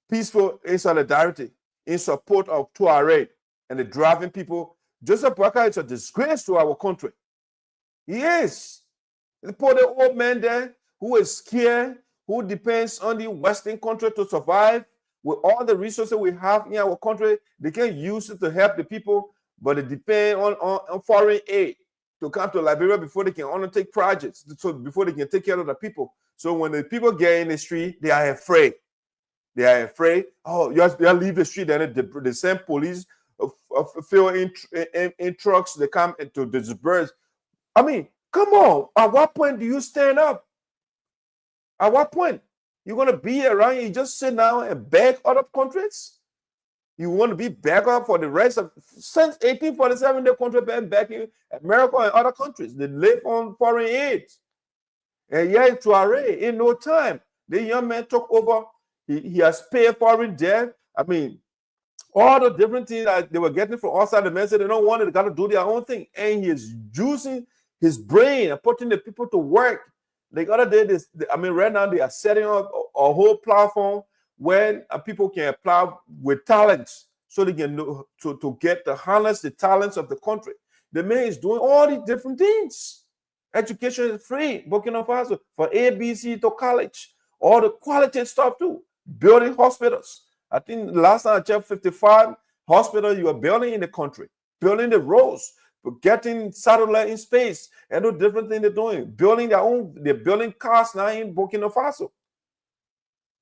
Peaceful in solidarity, in support of Traore. And they're driving people. Joseph Boakai is a disgrace to our country. He is. They put the old man there who is scared, who depends on the Western country to survive. With all the resources we have in our country, they can use it to help the people, but they depend on foreign aid to come to Liberia before they can undertake projects, so before they can take care of the people. So when the people get in the street, they are afraid. They are afraid. Oh, you leave the street, and they send police fill in trucks. They come to disperse. I mean, come on. At what point do you stand up? At what point? You're going to be around, you just sit down and beg other countries? You want to be back up for the rest of, since 1847, the country been backing America and other countries. They live on foreign aid. And yet, Traore, in no time, the young man took over. He has paid foreign debt. I mean, all the different things that they were getting from outside the man said they don't want it, they got to do their own thing. And he is using his brain and putting the people to work. The other day, right now they are setting up a whole platform where people can apply with talents so they can know, to get to harness the talents of the country. The man is doing all these different things. Education is free, Burkina Faso, for ABC to college, all the quality stuff too. Building hospitals. I think last time I checked, 55 hospitals you are building in the country, building the roads, getting satellite in space, and the different things they're doing. Building their own, they're building cars now in Burkina Faso.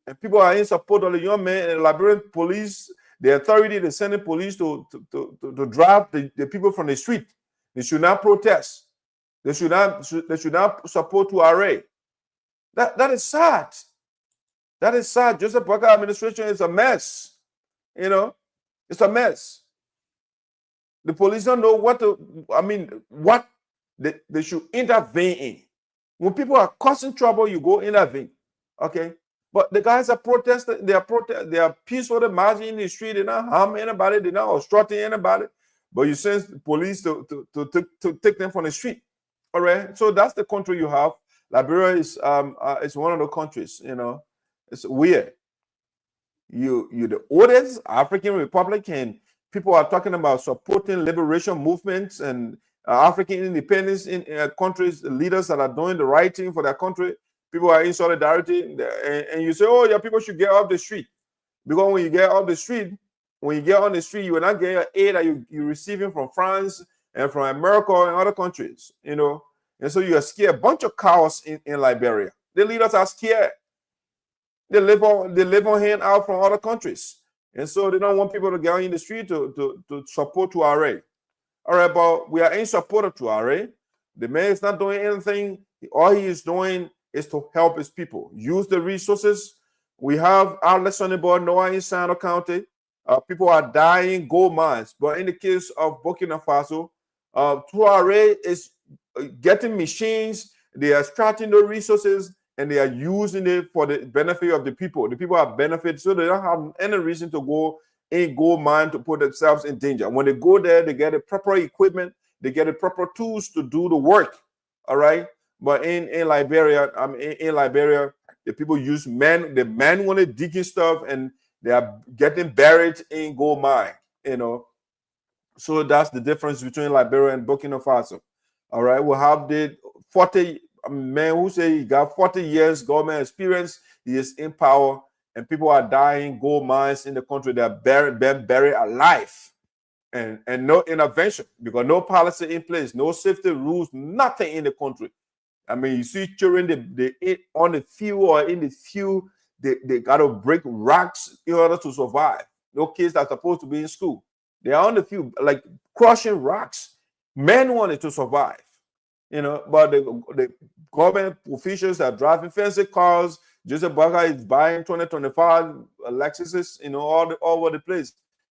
And people are in support of the young man and Liberian police, the authority, they're sending police to drive the people from the street. They should not protest. They should not support Traore. That is sad. That is sad. Joseph Boakai administration is a mess. You know, it's a mess. The police don't know what they should intervene in. When people are causing trouble, you go intervene. Okay? But the guys are protesting, they are peaceful, they're marching in the street, they're not harming anybody, they're not obstructing anybody. But you send the police to take them from the street. All right. So that's the country you have. Liberia is one of the countries, you know. It's weird. You the oldest African republic, and people are talking about supporting liberation movements and African independence in countries, leaders that are doing the right thing for their country. People are in solidarity, and you say, "Oh, yeah, people should get off the street," because when you get off the street, when you get on the street, you will not get aid that you're receiving from France and from America and other countries, you know. And so you are scared. A bunch of cows in Liberia. The leaders are scared. They live on hand out from other countries, and so they don't want people to get in the street to support Traore. All right, but we are in support of Traore. The man is not doing anything. All he is doing is to help his people use the resources. We have outlets on the board, Noah in Sinoe County. People are dying gold mines. But in the case of Burkina Faso, Traore is getting machines. They are extracting the resources and they are using it for the benefit of the people. The people are benefited, so they don't have any reason to go in gold mine to put themselves in danger. When they go there, they get the proper equipment, they get the proper tools to do the work. All right. But in Liberia, in Liberia, the people use manually digging stuff, and they are getting buried in gold mine. You know, so that's the difference between Liberia and Burkina Faso. All right, we'll have the 40 man who say he got 40 years government experience. He is in power, and people are dying gold mines in the country. They are buried alive, and no intervention because no policy in place, no safety rules, nothing in the country. I mean, you see children, they on the field or in the field, they got to break rocks in order to survive. No kids that are supposed to be in school. They are on the field, like crushing rocks. Men wanted to survive, you know, but the government officials are driving fancy cars. Joseph Boakai is buying 2025 Lexuses, you know, all over the place.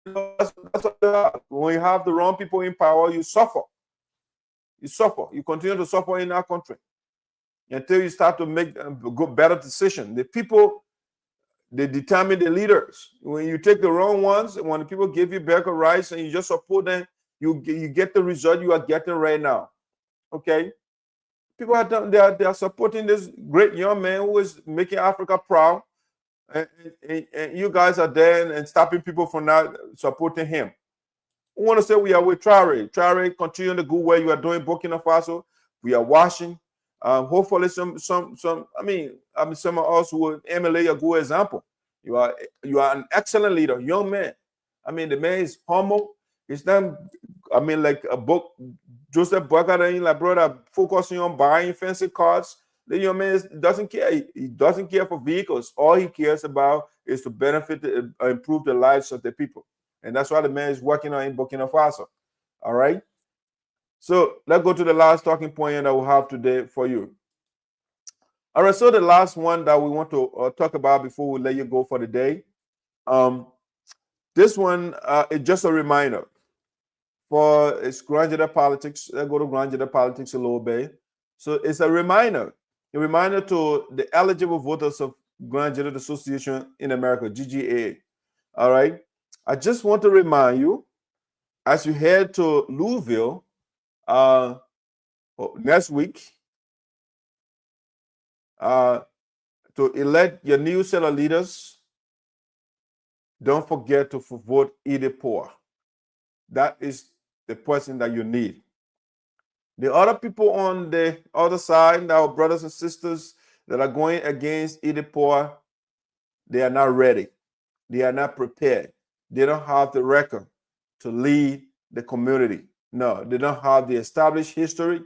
You know, that's what they are. When you have the wrong people in power, you suffer. You suffer. You continue to suffer in our country until you start to make better decisions. The people, they determine the leaders. When you take the wrong ones, when the people give you back a rights and you just support them, you get the result you are getting right now. Okay? People are done, they are supporting this great young man who is making Africa proud. And you guys are there and stopping people from not supporting him. I want to say we are with Traore. Traore, continue the good way you are doing Burkina Faso. We are watching. Hopefully, some of us will emulate a good example. You are an excellent leader, young man. I mean, the man is humble. It's not, I mean, like a book, Joseph Boakai, like brother, focusing on buying fancy cars. The young man doesn't care. He doesn't care for vehicles. All he cares about is to benefit, improve the lives of the people. And that's what the man is working on in Burkina Faso. All right. So let's go to the last talking point that we have today for you. All right. So the last one that we want to talk about before we let you go for the day. This one is just a reminder for its grand gender politics. Let's go to grand gender politics a little bit. So it's a reminder to the eligible voters of Grand Gender Association in America, GGAA. All right. I just want to remind you, as you head to Louisville next week, to elect your new set of leaders, don't forget to vote ESOTERIC. That is the person that you need. The other people on the other side, our brothers and sisters that are going against ESOTERIC, they are not ready. They are not prepared. They don't have the record to lead the community. No, they don't have the established history.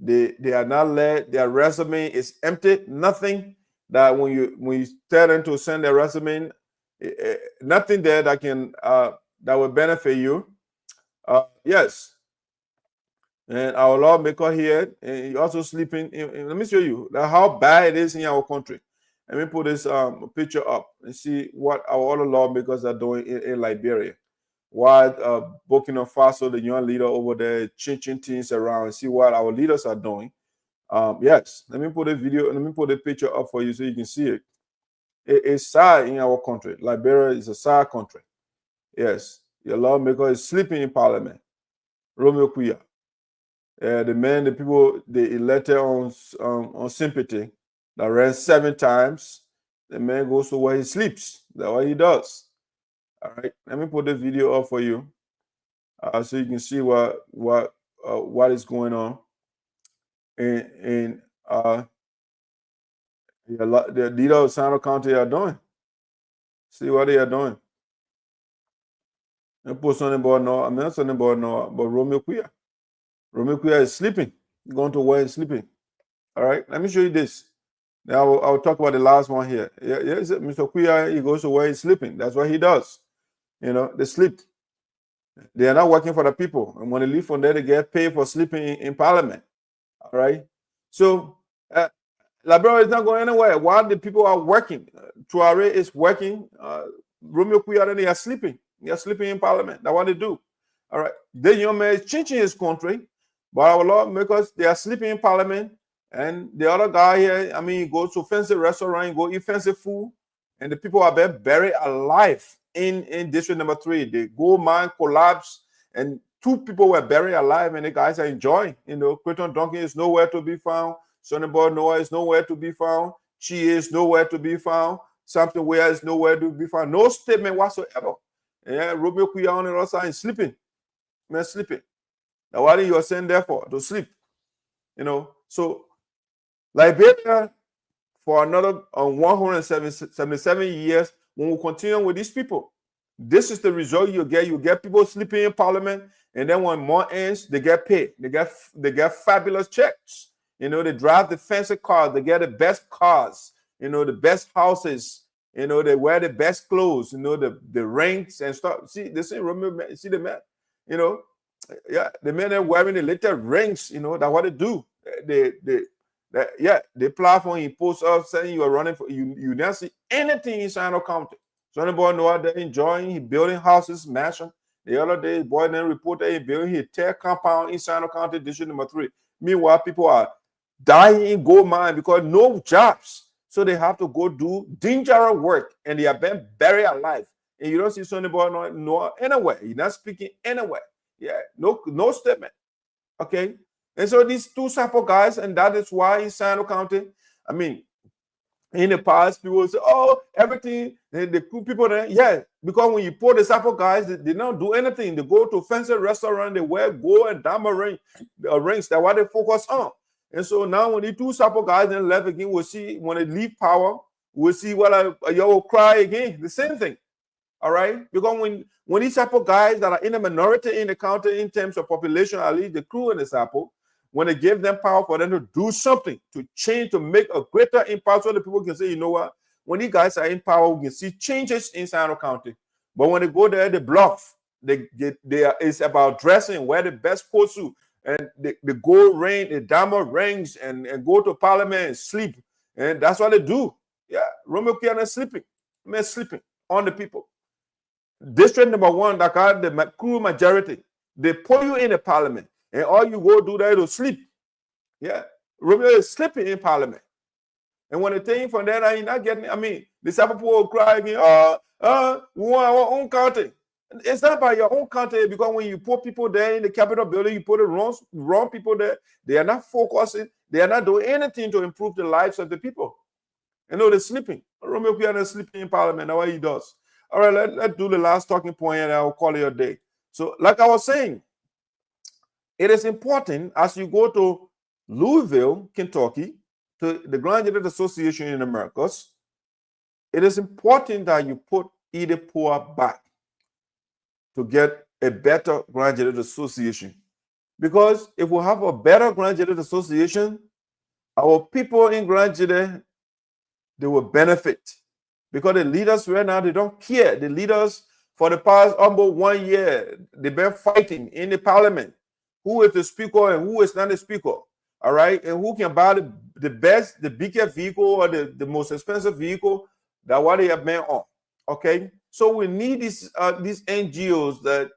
They are not led. Their resume is empty. Nothing that when you tell them to send their resume, nothing there that can that will benefit you. Yes. And our lawmaker here, and he also sleeping. Let me show you how bad it is in our country. Let me put this picture up and see what our other lawmakers are doing in Liberia. While Burkina Faso, the young leader over there, changing things around and see what our leaders are doing. Yes, let me put a video. Let me put a picture up for you so you can see it. It's sad in our country. Liberia is a sad country. Yes, your lawmaker is sleeping in parliament. Romeo Kuya. The man, the people they elected on sympathy that ran 7 times. The man goes to where he sleeps. That's what he does. All right, let me put the video up for you, so you can see what is going on. And the leader of Sinoe County are doing. See what they are doing. And put something about no, I'm not something about no, but Romeo Kuya. Romeo Kuya is sleeping, going to where he's sleeping. All right, let me show you this. Now I'll talk about the last one here. Yeah, Mr. Kuya, he goes to where he's sleeping. That's what he does. You know, they sleep. They are not working for the people. And when they leave from there, they get paid for sleeping in parliament. All right. So Liberia is not going anywhere. While the people are working, Traore is working. Romeo Kuya, they are sleeping. They are sleeping in parliament. That's what they do. All right. The young man is changing his country, but our lawmakers, they are sleeping in parliament. And the other guy here, I mean, he goes to fancy restaurant, go eat fancy food, and the people are being buried alive in district number 3. The gold mine collapsed, and 2 people were buried alive, and the guys are enjoying. You know, Quinton Duncan is nowhere to be found. Sonny Boy Noah is nowhere to be found. Chi is nowhere to be found. Something where is nowhere to be found. No statement whatsoever. Yeah, Romeo Kuya on the other side is sleeping. Man, sleeping. Now, what are you saying there for? To sleep. You know, so Liberia, for another 177 years, when we continue with these people, this is the result you get. You get people sleeping in parliament, and then when month ends, they get paid. They get fabulous checks. You know, they drive the fancy cars. They get the best cars. You know, the best houses. You know, they wear the best clothes. You know, the rings and stuff. See, they say, remember, see the man. You know, yeah, the men are wearing the little rings. You know, that's what they do. They platform he posts up saying you are running for you never see anything in Sinoe County. So anybody know what they're enjoying? He building houses, mansion. The other day, boy then reported he building his tear compound in Sinoe County, district number 3. Meanwhile, people are dying in gold mine because no jobs. So they have to go do dangerous work, and they are being buried alive. And you don't see anybody no anywhere. You're not speaking anywhere. Yeah, no statement. Okay. And so these 2 Sapo guys, and that is why in Sinoe County, I mean, in the past, people say, oh, everything, the people there, yeah, because when you pour the Sapo guys, they don't do anything. They go to fancy restaurant, they wear gold and diamond rings. That's what they focus on. And so now when the 2 Sapo guys then left again, we'll see, when they leave power, we'll see what you will cry again. The same thing. All right? Because when these Sapo guys that are in a minority in the county in terms of population, at least the crew in the Sapo, when they give them power for them to do something, to change, to make a greater impact, so the people can say, you know what, when these guys are in power, we can see changes in Sinoe County. But when they go there, they bluff. It's about dressing, wear the best coat suit, and the gold ring, the diamond rings, and go to parliament and sleep. And that's what they do. Yeah, Romeo Kiana is sleeping. Man, sleeping on the people. District number 1, that got the crew majority. They put you in the parliament, and all you go do there is sleep. Yeah, Romeo is sleeping in parliament. And when the thing from there, you're not getting, I mean, the Sapo will cry again, we want our own country. It's not about your own country, because when you put people there in the Capitol building, you put the wrong people there. They are not focusing. They are not doing anything to improve the lives of the people. You know, they're sleeping. Romeo Piana is sleeping in parliament. That's what he does. All right, let's do the last talking point, and I'll call it a day. So, like I was saying, it is important as you go to Louisville, Kentucky, to the Graduate Association in Americas, it is important that you put EDIASPORA back to get a better Graduate Association. Because if we have a better Graduate Association, our people in Graduate, they will benefit. Because the leaders right now, they don't care. The leaders for the past almost 1 year, they've been fighting in the parliament. Who is the speaker and who is not the speaker? All right, and who can buy the best, the biggest vehicle or the most expensive vehicle? That what they have been on. Okay, so we need these NGOs, that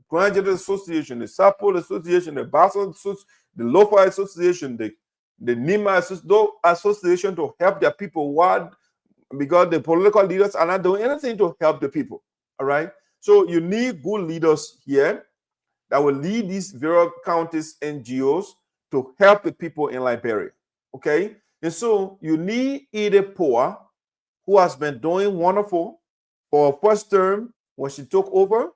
Graduate Association, the Sapo Association, the Basel Association, the Local Association, the NIMA Association to help their people. What? Because the political leaders are not doing anything to help the people. All right, so you need good leaders here that will lead these various counties NGOs to help the people in Liberia, okay? And so you need EDIASPORA, who has been doing wonderful for her first term. When she took over,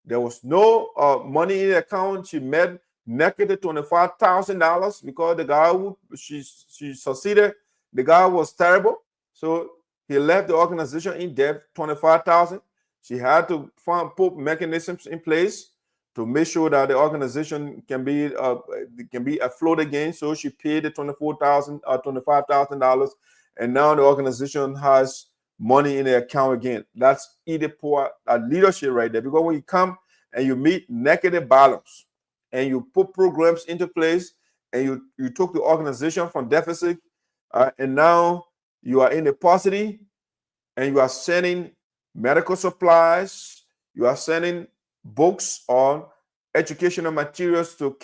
there was no money in the account. She made negative $25,000 because the guy who she succeeded, the guy was terrible. So he left the organization in debt, $25,000. She had to put mechanisms in place to make sure that the organization can be afloat again. So she paid the $25,000, and now the organization has money in the account again. That's EDIASPORA leadership right there. Because when you come and you meet negative balance, and you put programs into place, and you took the organization from deficit, and now you are in the positive, and you are sending medical supplies, you are sending books on educational materials to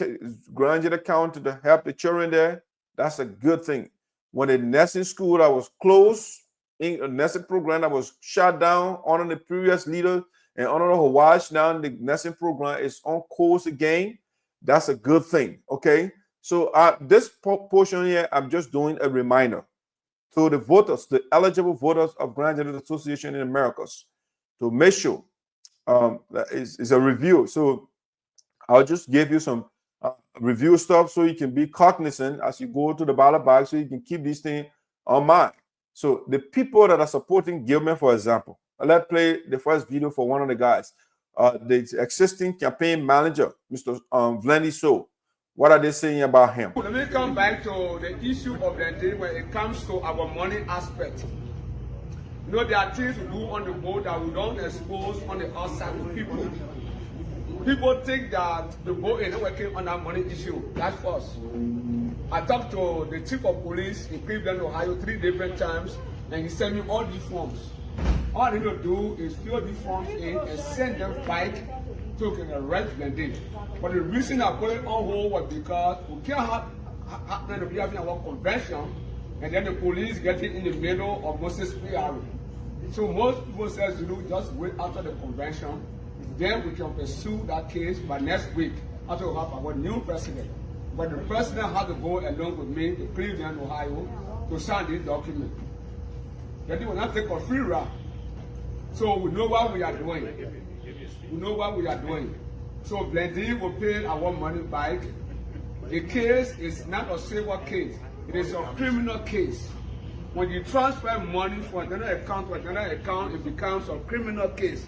Graduate County to help the children there. That's a good thing. When the nursing school that was closed, in a nursing program that was shut down under the previous leader and under her watch, now the nursing program is on course again. That's a good thing. Okay, so this portion here, I'm just doing a reminder to the voters, the eligible voters of Graduate Association in Americas, to make sure that is a review. So I'll just give you some review stuff so you can be cognizant as you go to the ballot box, so you can keep these things on mind. So the people that are supporting Gilman, for example, let's play the first video for one of the guys. The existing campaign manager, Mr. Vlendi So. What are they saying about him? Let me come back to the issue of the day when it comes to our money aspect. You know, there are things we do on the board that we don't expose on the outside to people. People think that the board is not working on that money issue. That's false. I talked to the chief of police in Cleveland, Ohio 3 different times, and he sent me all these forms. All I need to do is fill these forms in and send them back to the right vending. But the reason I put it on hold was because we can't have our convention and then the police get it in the middle of Moses PR. So most people say, just wait after the convention, then we can pursue that case by next week after we have our new president. But the president has to go along with me to Cleveland, Ohio, to sign this document. Then they will not take a free ride. So we know what we are doing. We know what we are doing. So Blendi will pay our money back. The case is not a civil case. It is a criminal case. When you transfer money from another account to another account, it becomes a criminal case.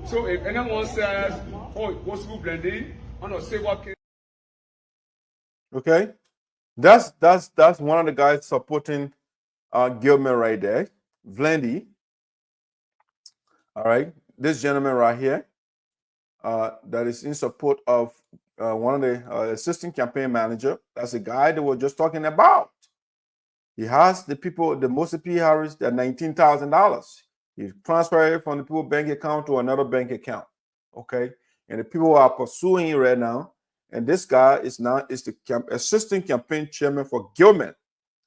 So if anyone says, oh, it goes to Blendi on a civil case. Okay, that's one of the guys supporting Gilman right there, Vlendi. All right, this gentleman right here. that is in support of one of the assistant campaign manager. That's the guy that we're just talking about. He has the people, the Moses P. Harris, that $19,000. He transferred it from the people's bank account to another bank account. Okay, and the people are pursuing it right now. And this guy is the assistant campaign chairman for Gilman.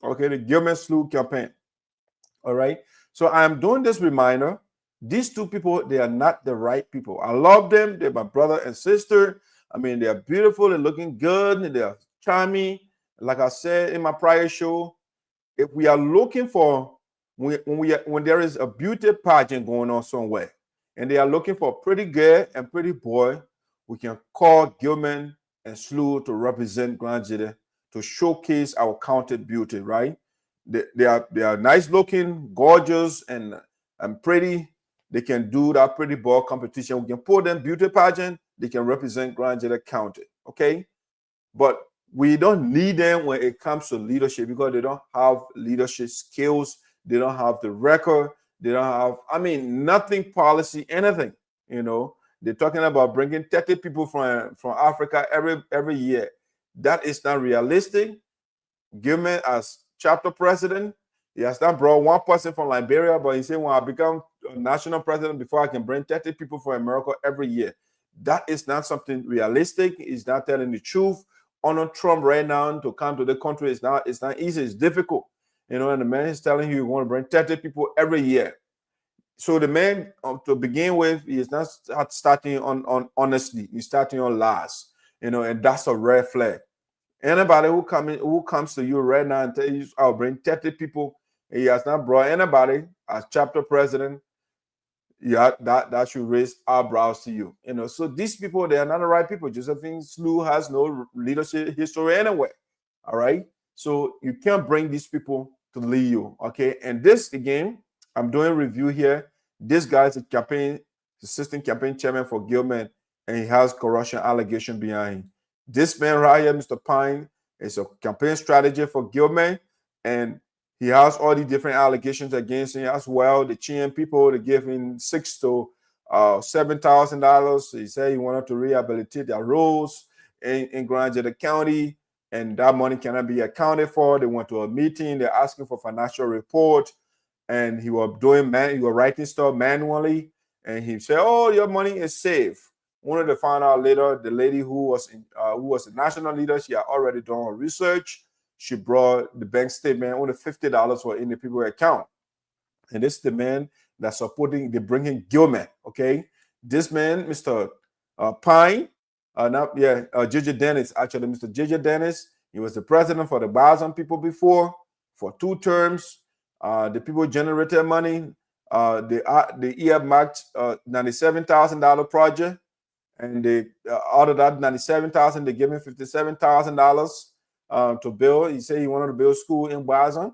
Okay, the Gilman Slough campaign. All right. So I'm doing this reminder. These two people, they are not the right people. I love them. They're my brother and sister. I mean, they're beautiful. They're looking good. They're charming. Like I said in my prior show, if we are looking for when there is a beauty pageant going on somewhere, and they are looking for a pretty girl and pretty boy, we can call Gilman and Slough to represent Grand Jide to showcase our county beauty, right? They are nice looking, gorgeous, and pretty. They can do that pretty ball competition. We can put them beauty pageant. They can represent Grand Jide County, okay? But we don't need them when it comes to leadership because they don't have leadership skills. They don't have the record. They don't have, I mean, nothing policy, anything, you know. They're talking about bringing 30 people from Africa every year. That is not realistic. Gilman, as chapter president, he has not brought one person from Liberia, but he said, when I become national president, before I can bring 30 people from America every year. That is not something realistic. He's not telling the truth. On Trump right now to come to the country, it's not easy. It's difficult. You know, and the man is telling you want to bring 30 people every year. So the man, to begin with, he is not starting on honestly. He's starting on lies. You know, and that's a red flag. Anybody who comes to you right now and tell you, I'll bring 30 people, he has not brought anybody as chapter president. Yeah, that should raise eyebrows to you. You know, so these people, they are not the right people. Josephine Slough has no leadership history anyway. All right. So you can't bring these people to lead you. Okay. And this again, I'm doing a review here. This guy is assistant campaign chairman for Gilman, and he has corruption allegation behind him. This man right here, Mr. Pine, is a campaign strategy for Gilman, and he has all the different allegations against him as well. The Chian people, they gave him $6,000 to $7,000. He said he wanted to rehabilitate their roads in Grand Jide County, and that money cannot be accounted for. They went to a meeting. They're asking for financial report, and he was writing stuff manually, and he said, "Oh, your money is safe." Wanted to find out later, the lady who was a national leader, she had already done her research. She brought the bank statement, only $50 were in the people's account. And this is the man that's supporting, they're bringing Gilman, okay? This man, Mr. Pine, JJ Dennis, actually, Mr. JJ Dennis, he was the president for the Bazan people before, for 2 terms. The people generated money. They earmarked $97,000 project. And they out of that $97,000, they gave him $57,000 to build. He said he wanted to build a school in Bazan.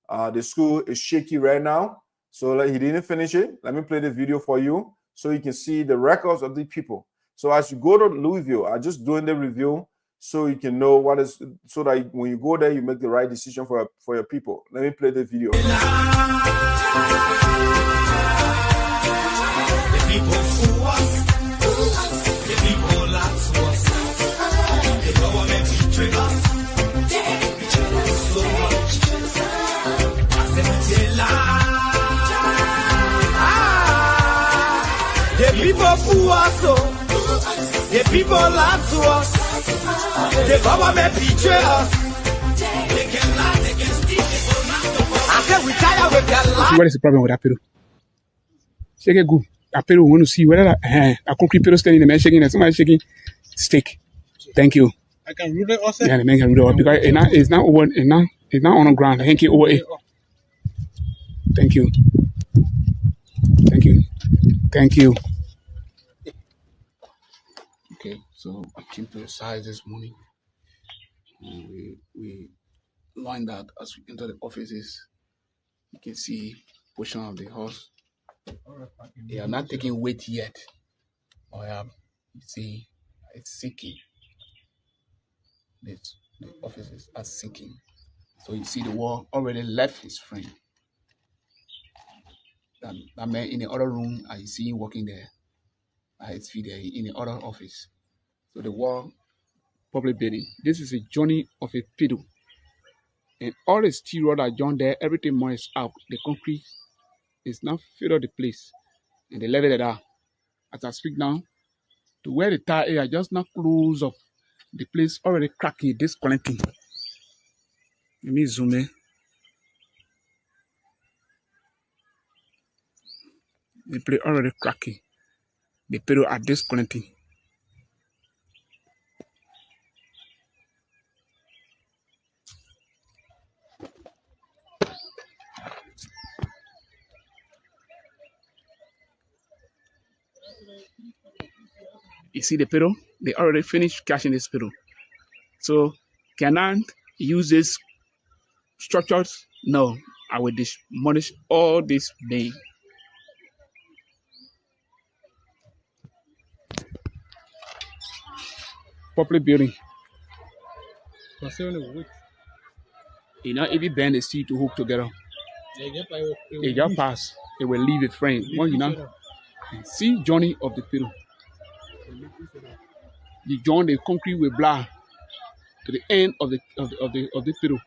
The school is shaky right now, so he didn't finish it. Let me play the video for you so you can see the records of the people. So as you go to Louisville, I'm just doing the review so you can know what is, so that when you go there, you make the right decision for your people. Let me play the video. The people who us. The people that's us. The government betray us. So much. I said, the people who us. The people that's us. The government betray us. They can lie, they can steal. I said, we tired with their life. What is the problem with that pedo? Shake it good. Apero want to see whether a concrete pedo standing in the man shaking and somebody shaking stick. Thank you. I can root it also. Yeah, the man can root it because it's not over. It's not on the ground. I can't keep over it. Thank you. Thank you. Thank you. Okay, so I came to the side this morning. We learned that as we enter the offices, you can see portion of the house. They are not taking weight yet. You see, it's sinking. The offices are sinking. So you see the wall already left his frame. That man in the other room, I see him working there. his feet in the other office. So the wall public building. This is a journey of a fiddle. And all the steel rod are joined there, everything more is out. The concrete is now filled up the place. And they let it out. As I speak now, to where the tire area just now close up. The place already cracking, disconnecting. Let me zoom in. The place already cracking. The pedal are disconnecting. You see the pedal? They already finished cashing this pedal. So can I use this structures? No, I will demolish all this bay. Public building. You know, if you bend the steel to hook together, it just pass. It will leave a frame. When you know, see journey of the pedal. You join the concrete with block to the end of the pedal.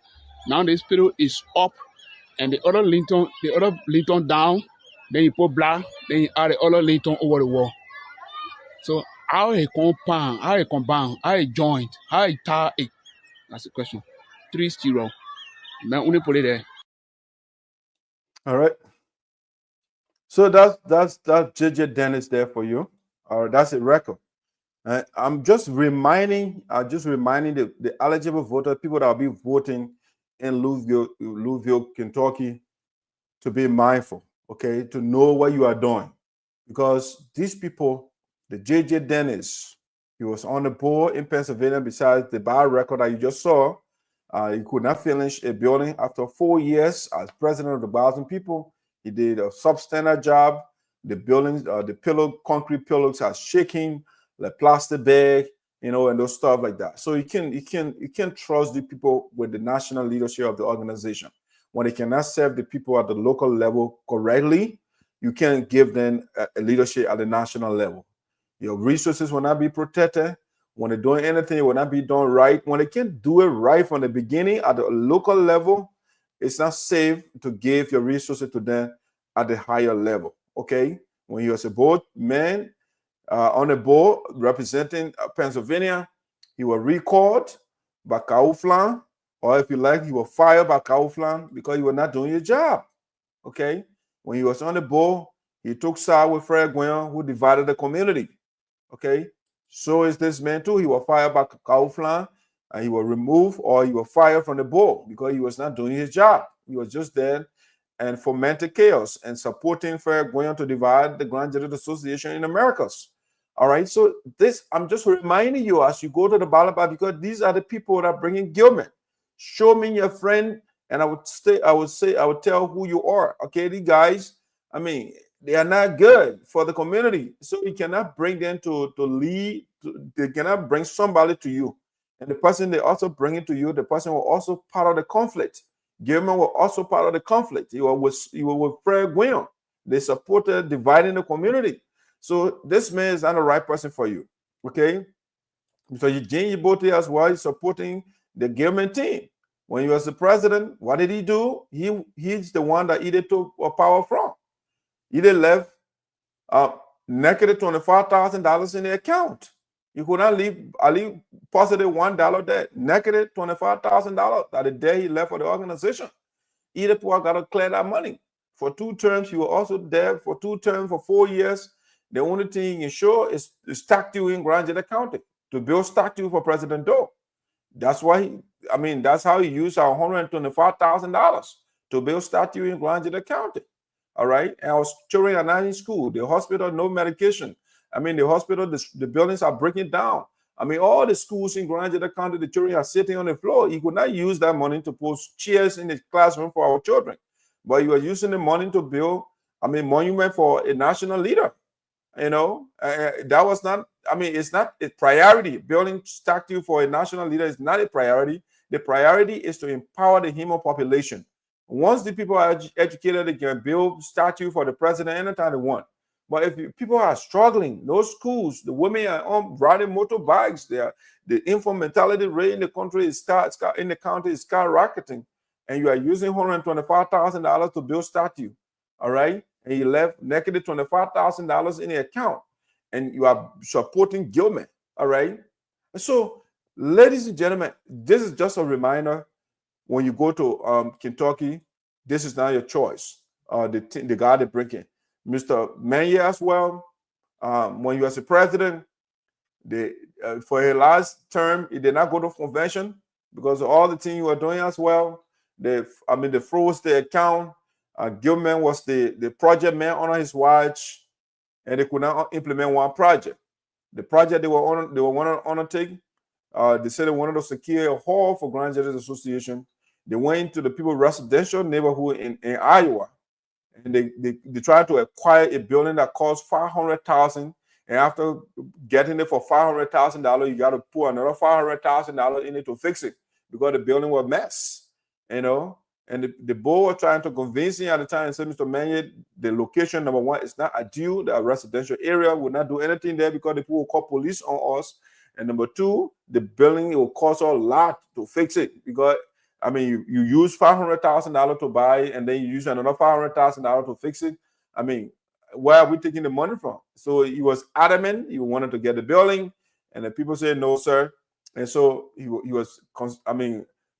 Now this pedal is up, and the other linton down. Then you put block. Then you add the other linton over the wall. So how a compound, how a combine, how a joint, how a tie it? That's the question. 3 steel rod. Now only put it there. All right. So that's JJ Dennis there for you. All right, that's a record. I'm just reminding the eligible voters, people that will be voting in Louisville, Kentucky, to be mindful, okay, to know what you are doing. Because these people, the JJ Dennis, he was on the board in Pennsylvania besides the bar record that you just saw. He could not finish a building after 4 years as president of the Boston people. He did a substandard job. The buildings, the concrete pillars are shaking, like plastic bag, and those stuff like that. So you can trust the people with the national leadership of the organization. When they cannot serve the people at the local level correctly, you can't give them a leadership at the national level. Your resources will not be protected. When they're doing anything, it will not be done right. When they can't do it right from the beginning at the local level, it's not safe to give your resources to them at the higher level. Okay? When you're a board man on the board representing Pennsylvania, he was recalled by Kaufland, or if you like, he was fired by Kaufland because you were not doing your job. Okay? When he was on the board, he took side with Fred Guion, who divided the community. Okay? So is this man too. He was fired by Kaufland, and he was removed, or he was fired from the board because he was not doing his job. He was just there and fomenting chaos and supporting Fred Guion to divide the Grand Jury Association in Americas. All right. So this, I'm just reminding you as you go to the ballot box, because these are the people that are bringing Gilman. Show me your friend, and I would tell who you are. Okay, these guys, I mean, they are not good for the community. So you cannot bring them to lead. They cannot bring somebody to you. And the person they also bring it to you, the person will also part of the conflict. Gilman was also part of the conflict. He was with Fred Guion. They supported dividing the community. So this man is not the right person for you. Okay? So Eugene Yibote as well is supporting the Gilman team. When he was the president, what did he do? He's the one that he took power from. He left negative $25,000 in the account. You could not leave positive $1 there. Negative $25,000 that the day he left for the organization. Either poor got to clear that money. For 2 terms, he was also there for 2 terms for 4 years. The only thing he can show is statue in Grand Jury County to build statue for President Doe. That's why that's how he used our $125,000 to build statue in Grand Jury County. All right. And our children are not in school. The hospital, no medication. The hospital, the buildings are breaking down. All the schools in Grand Jury County, the children are sitting on the floor. He could not use that money to put chairs in the classroom for our children. But he was using the money to build, monument for a national leader. That was not, it's not a priority. Building statue for a national leader is not a priority. The priority is to empower the human population. Once the people are educated, they can build statue for the president anytime they want. But if people are struggling, no schools, the women are on riding motorbikes, the infant mentality rate in the country is skyrocketing, and you are using $125,000 to build statue, all right? And you left negative $25,000 in the account, and you are supporting Gilman, all right? So, ladies and gentlemen, this is just a reminder. When you go to Kentucky, this is not your choice. The guy they bring in, Mr. Manye as well. When you was a president, for his last term, he did not go to convention because of all the things you were doing as well. They froze the account. Gilman was the project man under his watch, and they could not implement one project. The project they wanted to undertake, they said they wanted to secure a hall for Grand Judges Association. They went to the people's residential neighborhood in Iowa, and they tried to acquire a building that cost $500,000. And after getting it for $500,000, you got to put another $500,000 in it to fix it because the building was a mess, you know. And the board was trying to convince him at the time and said, Mr. Mannion, the location, number one, is not ideal. The residential area will not do anything there because the people will call police on us. And number two, the building, it will cost a lot to fix it because, I mean, you use $500,000 to buy it, and then you use another $500,000 to fix it. I mean, where are we taking the money from? So he was adamant. He wanted to get the building, and the people said, no, sir. And so he was,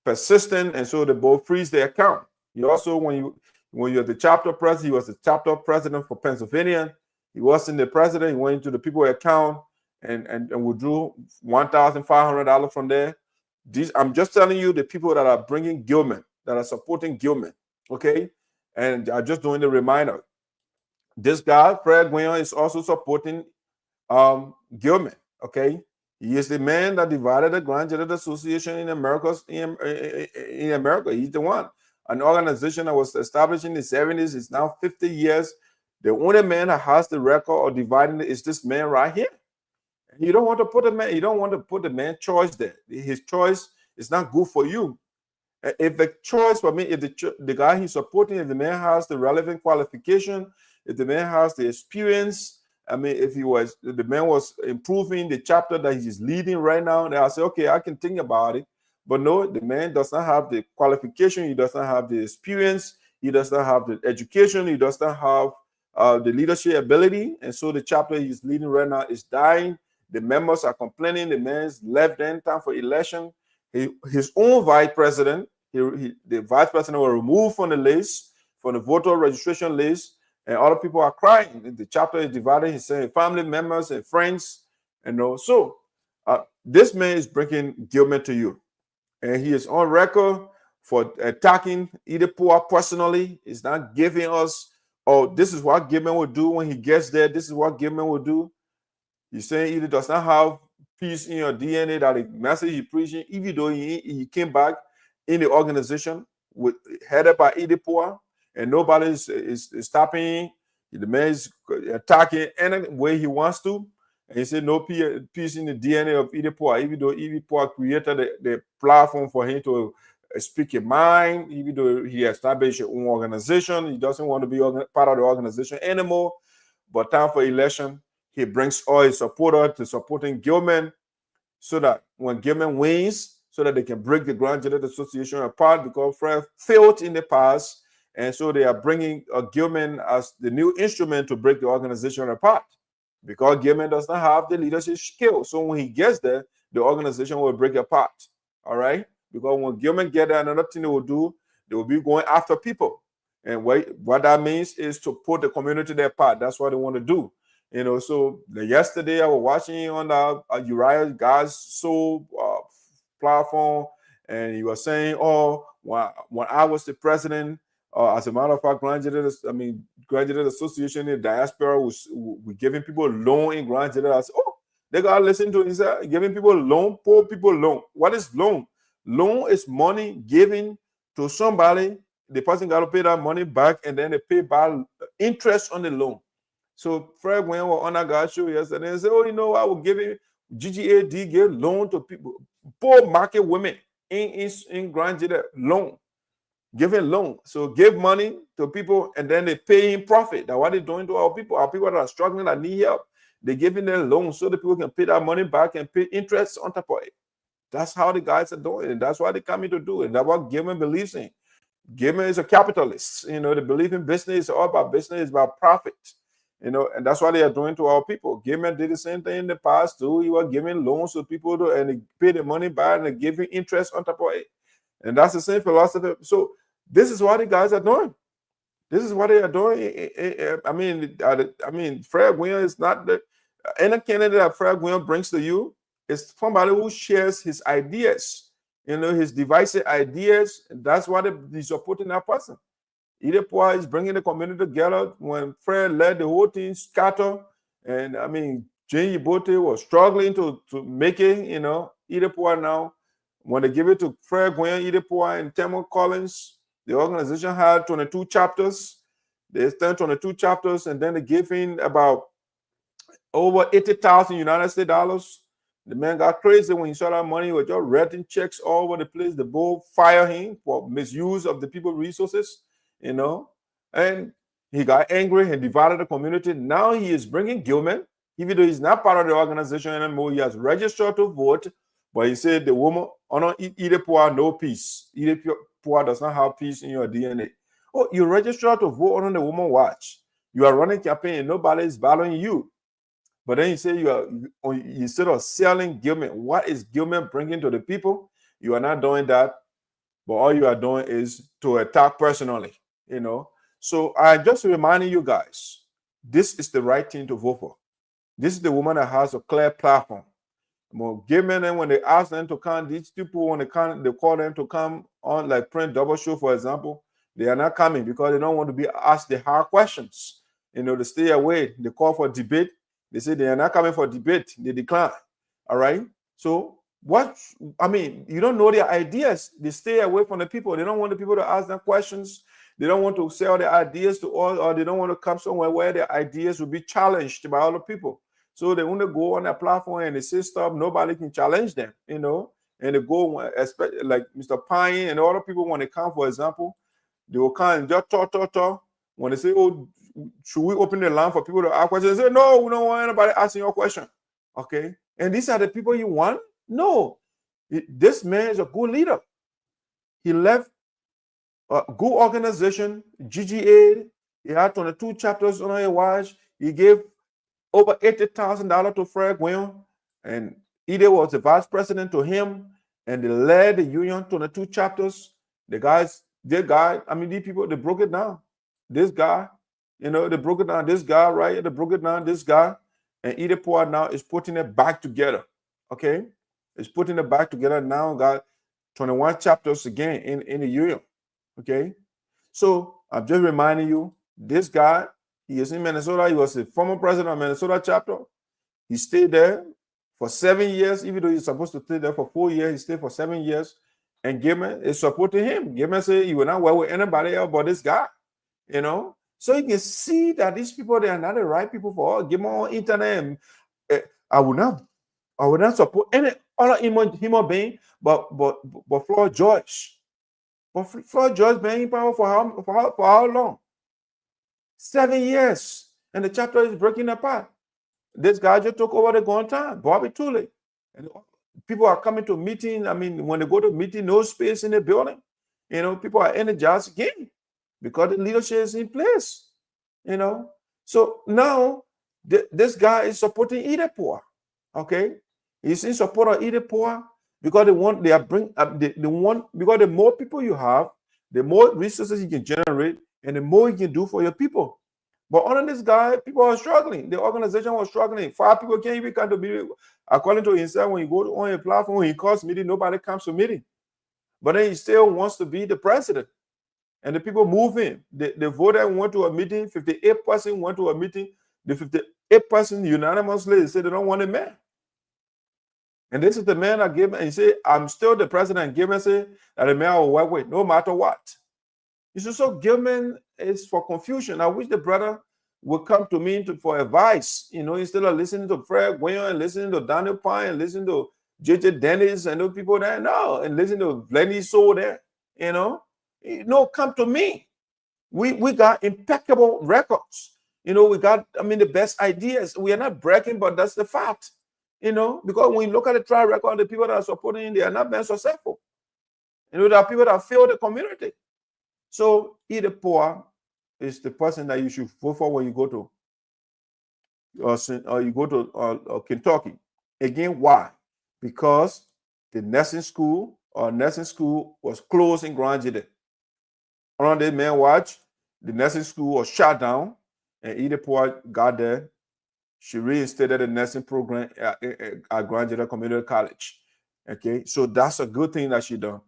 persistent, and so they both freeze their account. He also, when you're the chapter president, he was the chapter president for Pennsylvania. He wasn't the president. He went into the people account and withdrew $1,500 from there. I'm just telling you the people that are bringing Gilman, that are supporting Gilman, okay? And I'm just doing the reminder. This guy, Fred Guion, is also supporting Gilman, okay? He is the man that divided the Grand Judges Association in America. He's the one. An organization that was established in the 70s is now 50 years. The only man that has the record of dividing it is this man right here. You don't want to put the man's choice there. His choice is not good for you. If the choice for me, if the guy he's supporting, if the man has the relevant qualification, if the man has the experience, I mean, if the man was improving the chapter that he's leading right now, then I say, okay, I can think about it. But no, the man does not have the qualification. He does not have the experience. He does not have the education. He does not have the leadership ability. And so the chapter he's leading right now is dying. The members are complaining. The man's left in time for election. His own vice president, the vice president was removed from the list, from the voter registration list. And other people are crying. The chapter is divided. He's saying family members and friends. And so this man is bringing Gilman to you. And he is on record for attacking Idipoa personally. He's not giving us, this is what Gilman will do when he gets there. This is what Gilman will do. He's saying Idi does not have peace in your DNA, that the message he's preaching, even though he came back in the organization headed by Idipoa. And nobody is stopping. The man is attacking any way he wants to. And he said no peace in the DNA of Idipoa, even though Idipoa created the platform for him to speak his mind, even though he established his own organization. He doesn't want to be part of the organization anymore. But time for election, he brings all his supporters to supporting Gilman so that when Gilman wins, so that they can break the Grand Judges Association apart, because Fred failed in the past. And so they are bringing Gilman as the new instrument to break the organization apart, because Gilman does not have the leadership skill. So when he gets there, the organization will break apart. All right? Because when Gilman gets there, another thing they will do, they will be going after people. And what that means is to put the community apart. That's what they want to do. So yesterday I was watching on the Uriah God's Soul platform, and he was saying, when I was the president, as a matter of fact, Grand Judges Association in diaspora was giving people loan in Grand Judges. I said, they got to listen to it. He said, giving people loan, poor people loan. What is loan? Loan is money given to somebody. The person got to pay that money back, and then they pay back interest on the loan. So Fred Wayne was on that guy's show yesterday and said, I will give it. GGAA give loan to people, poor market women in Grand Judges loan. giving loan. So give money to people and then they pay in profit. That's what they're doing to our people. Our people that are struggling, that need help, they're giving them loans so the people can pay that money back and pay interest on top of it. That's how the guys are doing it. That's what they're coming to do. And that's what Gilman believes in. Gilman is a capitalist. You know, they believe in business. It's all about business. It's about profit. You know, and that's what they are doing to our people. Gilman did the same thing in the past too. He was giving loans to people and they pay the money back and they giving interest on top of it. And that's the same philosophy. So this is what the guys are doing. This is what they are doing. I mean, Fred Gwynn is not the any candidate that Fred Gwynn brings to you is somebody who shares his ideas, you know, his divisive ideas. That's why he's supporting that person. Idepoa is bringing the community together. When Fred led the whole thing scatter, and I mean, Jane Yibote was struggling to make it, you know. Idepoa now, when they give it to Fred Gwynn, Idepoa, and Temo Collins, the organization had 22 chapters. They spent 22 chapters, and then they gave in about over 80,000 United States dollars. The man got crazy when he saw that money. He was just writing checks all over the place. The board fired him for misuse of the people's resources, you know. And he got angry and divided the community. Now he is bringing Gilman, even though he's not part of the organization anymore. He has registered to vote, but he said the woman, honor Idepoa, no peace. Idepoa does not have peace in your DNA. Oh, you registered to vote on the woman watch. You are running campaign and nobody is battling you. But then you say instead of selling Gilman, what is Gilman bringing to the people? You are not doing that, but all you are doing is to attack personally, you know. So I just reminding you guys, this is the right thing to vote for. This is the woman that has a clear platform. Well, Gilman, and when they ask them to come, these people, when they call them to come on, like Print Double Show, for example, they are not coming because they don't want to be asked the hard questions. You know, they stay away. They call for debate. They say they are not coming for debate. They decline. All right. So you don't know their ideas. They stay away from the people. They don't want the people to ask them questions. They don't want to sell their ideas to all, or they don't want to come somewhere where their ideas will be challenged by other people. So they want to go on their platform and they say stuff. Nobody can challenge them, you know. And they go, especially like Mr. Pine and other people, when they come, for example, they will come and just talk. When they say, oh, should we open the line for people to ask questions? They say, no, we don't want anybody asking your question. Okay. And these are the people you want? No. This man is a good leader. He left a good organization, GGAA. He had 22 chapters on his watch. He gave over $80,000 to Fred Gwynn. And Ide was the vice president to him. And they led the union 22 chapters. These people, they broke it down. This guy, you know, they broke it down. This guy right here, they broke it down. This guy, and Idepoa now is putting it back together. Okay, it's putting it back together now. Got 21 chapters again in the union. Okay, so I'm just reminding you, this guy, he is in Minnesota. He was the former president of Minnesota chapter. He stayed there for 7 years, even though he's supposed to stay there for 4 years. He stayed for 7 years, and Gilman is supporting him. Gilman said he will not work with anybody else but this guy. You know, so you can see that these people, they are not the right people for all. Give them on internet. I would not support any other human being, but Floyd George. But Floyd George been in power for how long? 7 years, and the chapter is breaking apart. This guy just took over the going time, Bobby Tooley. And people are coming to meeting. I mean, when they go to meeting, no space in the building. You know, people are energized again, because the leadership is in place, you know. So now this guy is supporting Idepoa, okay? He's in support of Idepoa because because the more people you have, the more resources you can generate, and the more you can do for your people. But under this guy, people are struggling. The organization was struggling. 5 people can't even come to meeting. According to himself, when you go on a platform, when he calls meeting, nobody comes to meeting. But then he still wants to be the president. And the people move in. The voter went to a meeting, 58% went to a meeting. The 58% unanimously said they don't want a man. And this is the man that gave, and he said, I'm still the president. And Gilman said that the man will work with no matter what. So Gilman is for confusion. I wish the brother would come to me for advice, you know, instead of listening to Fred Gwynn and listening to Daniel Pine and listening to JJ Dennis and those people there. No, and listen to Lenny Soul there, you know. No, come to me. We got impeccable records. We got, the best ideas. We are not bragging, but that's the fact. Because when you look at the track record, the people that are supporting, they are not being successful. There are people that fail the community. So Idapoa is the person that you should vote for when you go to Kentucky. Again, why? Because the nursing school was closed in Grand Jide. On the main watch, the nursing school was shut down, and Idapoa got there. She reinstated the nursing program at Grand Jide Community College. Okay, so that's a good thing that she done.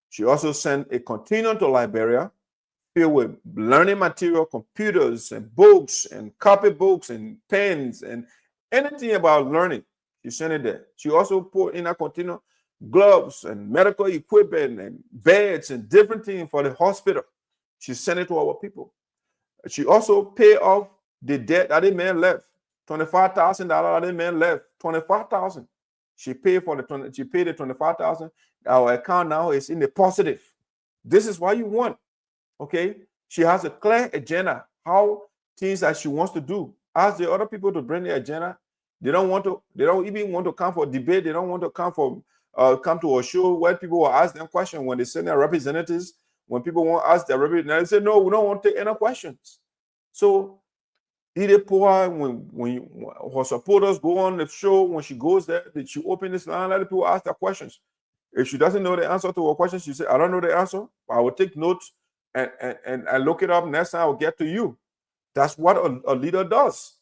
She also sent a container to Liberia filled with learning material, computers and books and copybooks and pens and anything about learning. She sent it there. She also put in a container gloves and medical equipment and beds and different things for the hospital. She sent it to our people. She also paid off the debt that the man left. $25,000 that the man left. $25,000. She paid the $25,000. Our account now is in the positive. This is what you want. Okay. She has a clear agenda, how things that she wants to do. Ask the other people to bring the agenda. They don't even want to come for debate. They don't want to come to a show where people will ask them questions when they send their representatives. When people want to ask their representatives, they say, no, we don't want to take any questions. So Idapoa, when her supporters go on the show, when she goes there, she open this line, let the people ask their questions. If she doesn't know the answer to her question, she said, I don't know the answer. I will take notes and look it up. Next time I will get to you. That's what a leader does,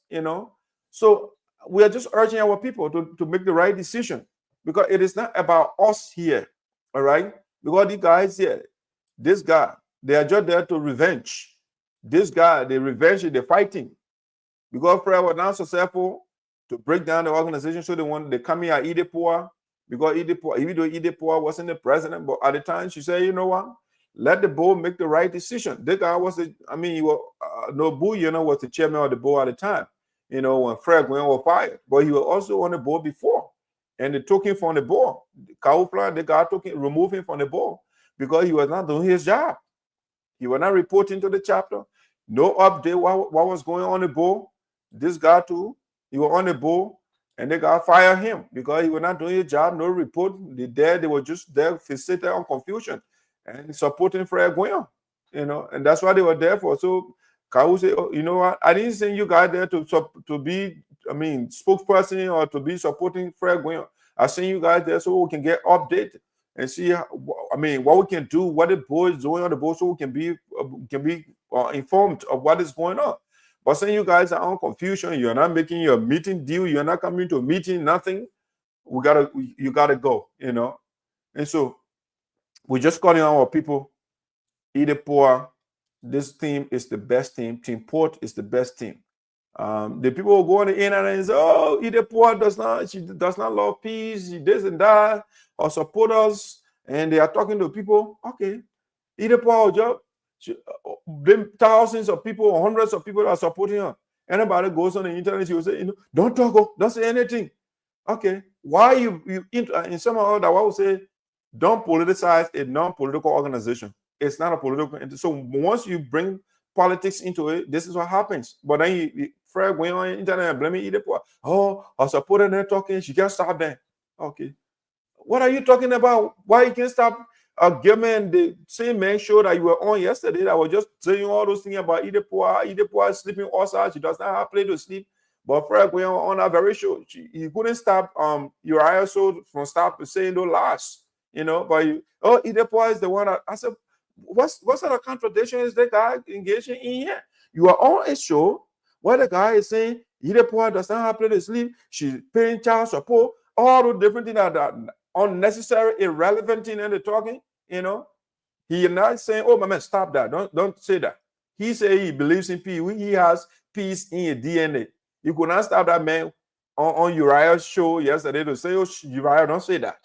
So we are just urging our people to make the right decision, because it is not about us here, all right? Because these guys here, this guy, they are just there to revenge. This guy, they revenge, they're fighting. Because Fred was not successful to break down the organization, so they come here at Idapoa, because Idapoa, even though Idapoa wasn't the president, but at the time she said, you know what? Let the board make the right decision. This guy was was the chairman of the board at the time, when Fred Gwen was fired. But he was also on the board before. And they took him from the board. Kaufland, the guy removed him from the board because he was not doing his job. He was not reporting to the chapter. No update what was going on the board. This guy too, he was on the board, and they got fired him because he was not doing his job. No report. They were just there facilitating on confusion and supporting Fred Gwen, and that's what they were there for. So Kau say, oh, you know what? I didn't send you guys there to be, spokesperson or to be supporting Fred Gwen. I sent you guys there so we can get updated and see, what we can do, what the board is doing on the board, so we can be informed of what is going on. But saying you guys are on confusion, you're not making your meeting deal, you're not coming to a meeting, nothing. You gotta go, And so we're just calling on our people. Idapoa, this team is the best team. Team Port is the best team. The people will go on the internet and say, "Oh, Idapoa does not love peace. She this and that, or support us," and they are talking to people. Okay, Idapoa job. Thousands of people, hundreds of people are supporting her. Anybody goes on the internet, she will say, "Don't talk, don't say anything." Okay, why you in some of that? I would say, don't politicize a non-political organization. It's not a political. So once you bring politics into it, this is what happens. But then you Fred going on the internet and blaming Idapoa. Oh, I supported her talking. She can't stop that. Okay, what are you talking about? Why you can't stop? Given the same man show that you were on yesterday, I was just saying all those things about Idapoa. Idapoa is sleeping outside. She does not have a place to sleep. But Fred going on that very show, he couldn't stop Uriah so from saying those lies. But Idapoa is the one that I said, what sort of contradiction is the guy engaging in here? You are on a show where the guy is saying Idapoa does not have a place to sleep. She's paying child support, all the different things that are unnecessary, irrelevant thing, and they're talking. He not saying, "Oh, my man, stop that! Don't say that." He say he believes in peace. He has peace in his DNA. You could not stop that man on Uriah's show yesterday to say, "Oh, Uriah, don't say that."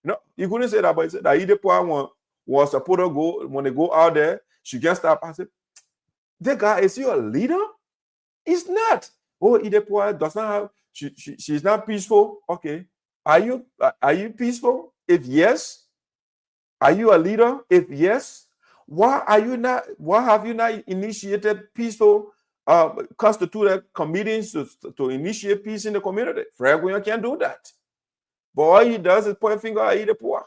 No, you couldn't say that, but he said that Idapoa was supposed to go when they go out there. She can't stop. I said, "The guy, is he a leader? He's not." Oh, Idapoa does not have. She's not peaceful. Okay. Are you peaceful? If yes, are you a leader? If yes, Why have you not initiated peaceful constituted committees to initiate peace in the community? Fred Gwion can't do that. But all he does is point a finger at Idepoa.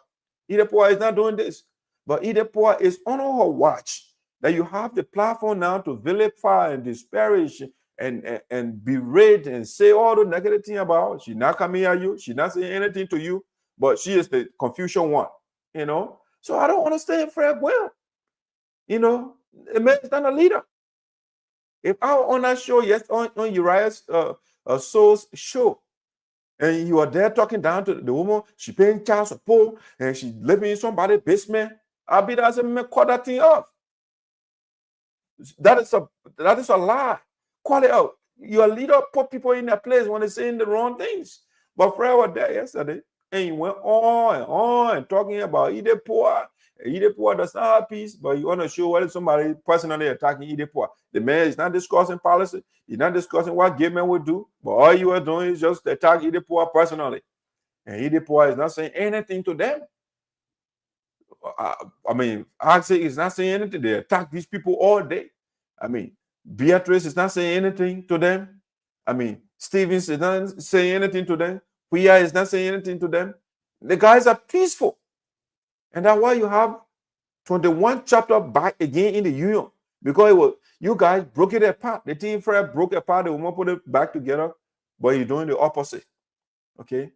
Idepoa is not doing this. But Idepoa is on her watch that you have the platform now to vilify and disparage and berate and say all the negative thing about her. She's not coming at you. She's not saying anything to you. But she is the confusion one, you know. So I don't understand Fred Gwion. You know, the man is not a leader. If I was on that show, yes, on Uriah's Soul's show, and you are there talking down to the woman, she paying child support, and she living in somebody's basement, I'll be there and say, man, cut that thing off. That is a lie. Call it out. Your leader put people in their place when they're saying the wrong things. But Fred was there yesterday, and he went on and talking about Idepoa. Idepoa does not have peace, but you want to show whether somebody personally attacking Idepoa. The man is not discussing policy. He's not discussing what gay men would do, but all you are doing is just attack Idepoa personally. And Idepoa is not saying anything to them. I mean, Axel is not saying anything. They attack these people all day. I mean, Beatrice is not saying anything to them. I mean, Stevens is not saying anything to them. Pia is not saying anything to them. The guys are peaceful. And that's why you have 21 chapter back again in the union. Because it was, you guys broke it apart. The team Fred broke it apart. They will put it back together. But you're doing the opposite. Okay?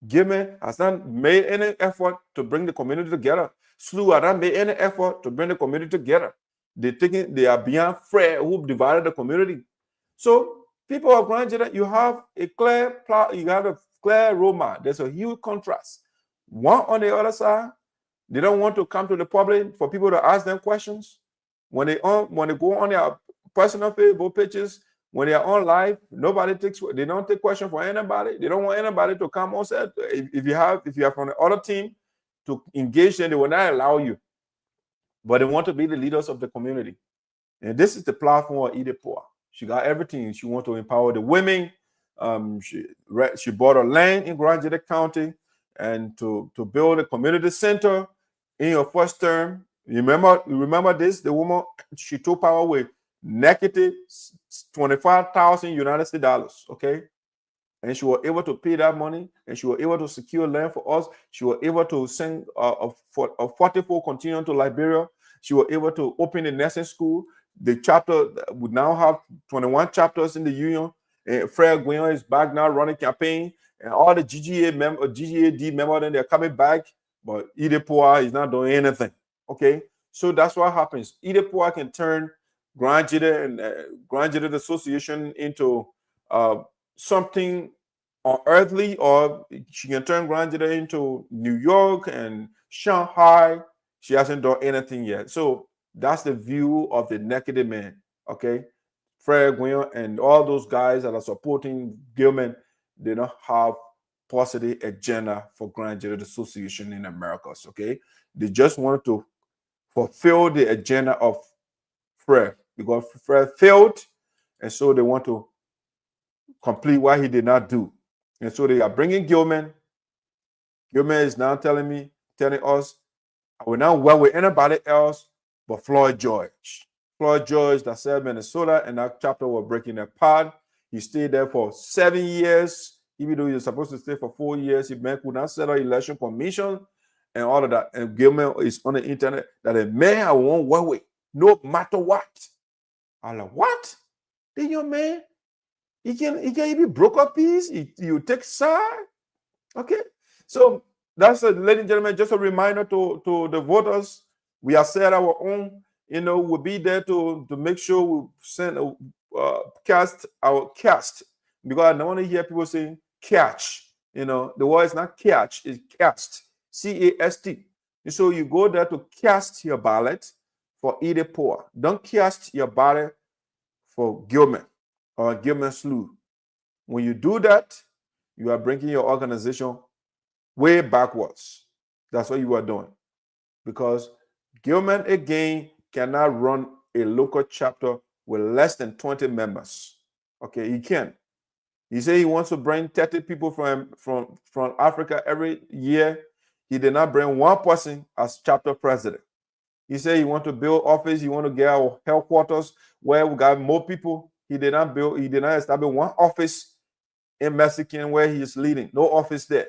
Gimme has not made any effort to bring the community together. SLU has not made any effort to bring the community together. They are beyond Fred who divided the community. So people of Grand Jada, you have a clear roadmap. There's a huge contrast. One on the other side, they don't want to come to the public for people to ask them questions. When they go on their personal Facebook pages, when they are on live, they don't take questions for anybody. They don't want anybody to come on set. If you have from the other team to engage them, they will not allow you. But they want to be the leaders of the community. And this is the platform of Idepoa. She got everything. She wants to empower the women. She bought a land in Grand Jada County and to build a community center in your first term. Remember this? The woman, she took power with negative 25,000 United States dollars, okay? And she was able to pay that money, and she was able to secure land for us. She was able to send a 44 continuum to Liberia. She was able to open the nursing school. The chapter would now have 21 chapters in the union. And Fred Gwion is back now running campaign, and all the GGAD members, they're coming back, but Idepoa is not doing anything. Okay, so that's what happens. Idepoa can turn Grand Jada and Grand Jada Association into something unearthly, or she can turn Grand Jada into New York and Shanghai. She hasn't done anything yet. So that's the view of the naked man. Okay, Fred Gwion and all those guys that are supporting Gilman, they don't have positive agenda for Grand Jada Association in Americas. Okay, they just want to fulfill the agenda of Fred, because Fred failed, and so they want to complete what he did not do. And so they are bringing Gilman. Gilman is now telling us, I will not work with anybody else but Floyd George. Floyd George that said Minnesota, and that chapter was breaking apart. He stayed there for 7 years, even though he was supposed to stay for 4 years. He could not settle election commission and all of that. And Gilman is on the internet that a man I won't work with, no matter what. I'm like, what? Then your man, he can even broke up peace. You take side. Okay. So that's ladies and gentlemen, just a reminder to the voters. We are set our own, we'll be there to make sure we send cast, because I don't want to hear people saying catch. The word is not catch, it's cast. C-A-S-T. And so you go there to cast your ballot for Idepoa. Don't cast your ballot for Gilman or Gilman SLU. When you do that, you are bringing your organization way backwards. That's what you are doing. Because Gilman, again, cannot run a local chapter with less than 20 members. Okay, he can. He said he wants to bring 30 people from Africa every year. He did not bring one person as chapter president. He said he want to build office. He want to get our headquarters where we got more people. He did not establish one office in Mexican where he is leading. No office there.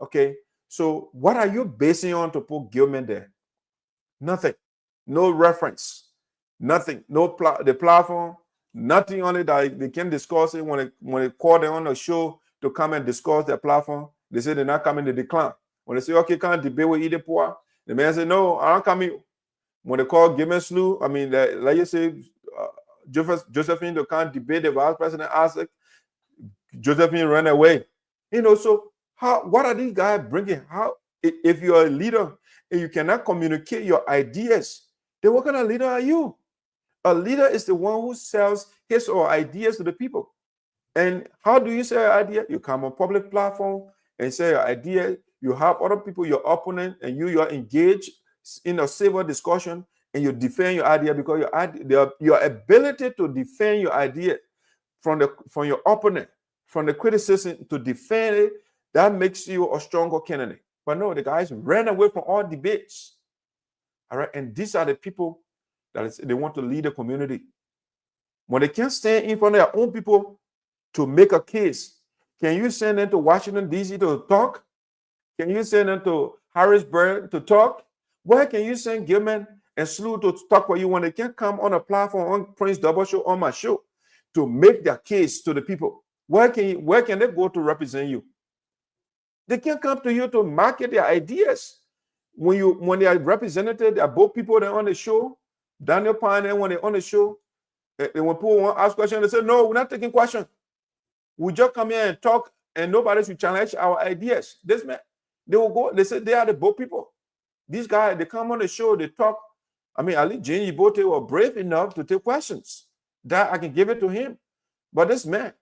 Okay. So what are you basing on to put Gilman there? Nothing. No reference. Nothing. No the platform. Nothing on it that they can discuss it when they call them on the show to come and discuss their platform. They say they're not coming to decline. When they say, okay, can't debate with either poor, the man say, no, I don't come here. When they call Gilman Slew, I mean, like you say, Josephine, they can't debate the vice president Isaac. Josephine ran away. So what are these guys bringing? How, if you're a leader and you cannot communicate your ideas, then what kind of leader are you? A leader is the one who sells his or her ideas to the people. And how do you sell your idea? You come on public platform and sell your idea. You have other people, your opponent, and you're engaged in a civil discussion, and you defend your idea because your ability to defend your idea from your opponent, from the criticism to defend it, that makes you a stronger candidate. But no, the guys ran away from all debates. All right, and these are the people that they want to lead the community. When they can't stand in front of their own people to make a case, can you send them to Washington, D.C. to talk? Can you send them to Harrisburg to talk? Where can you send Gilman and Slew to talk for you when they can't come on a platform on Prince Double Show, on my show, to make their case to the people? Where can they go to represent you? They can't come to you to market their ideas. When they are represented, they are both people that are on the show. Daniel Pine, when they're on the show, and when people want to ask questions, they say, no, we're not taking questions. We just come here and talk, and nobody should challenge our ideas. This man, they will go, they say they are the boat people. These guys, they come on the show, they talk. I mean, at least Jane Yibote were brave enough to take questions. That I can give it to him. But this man,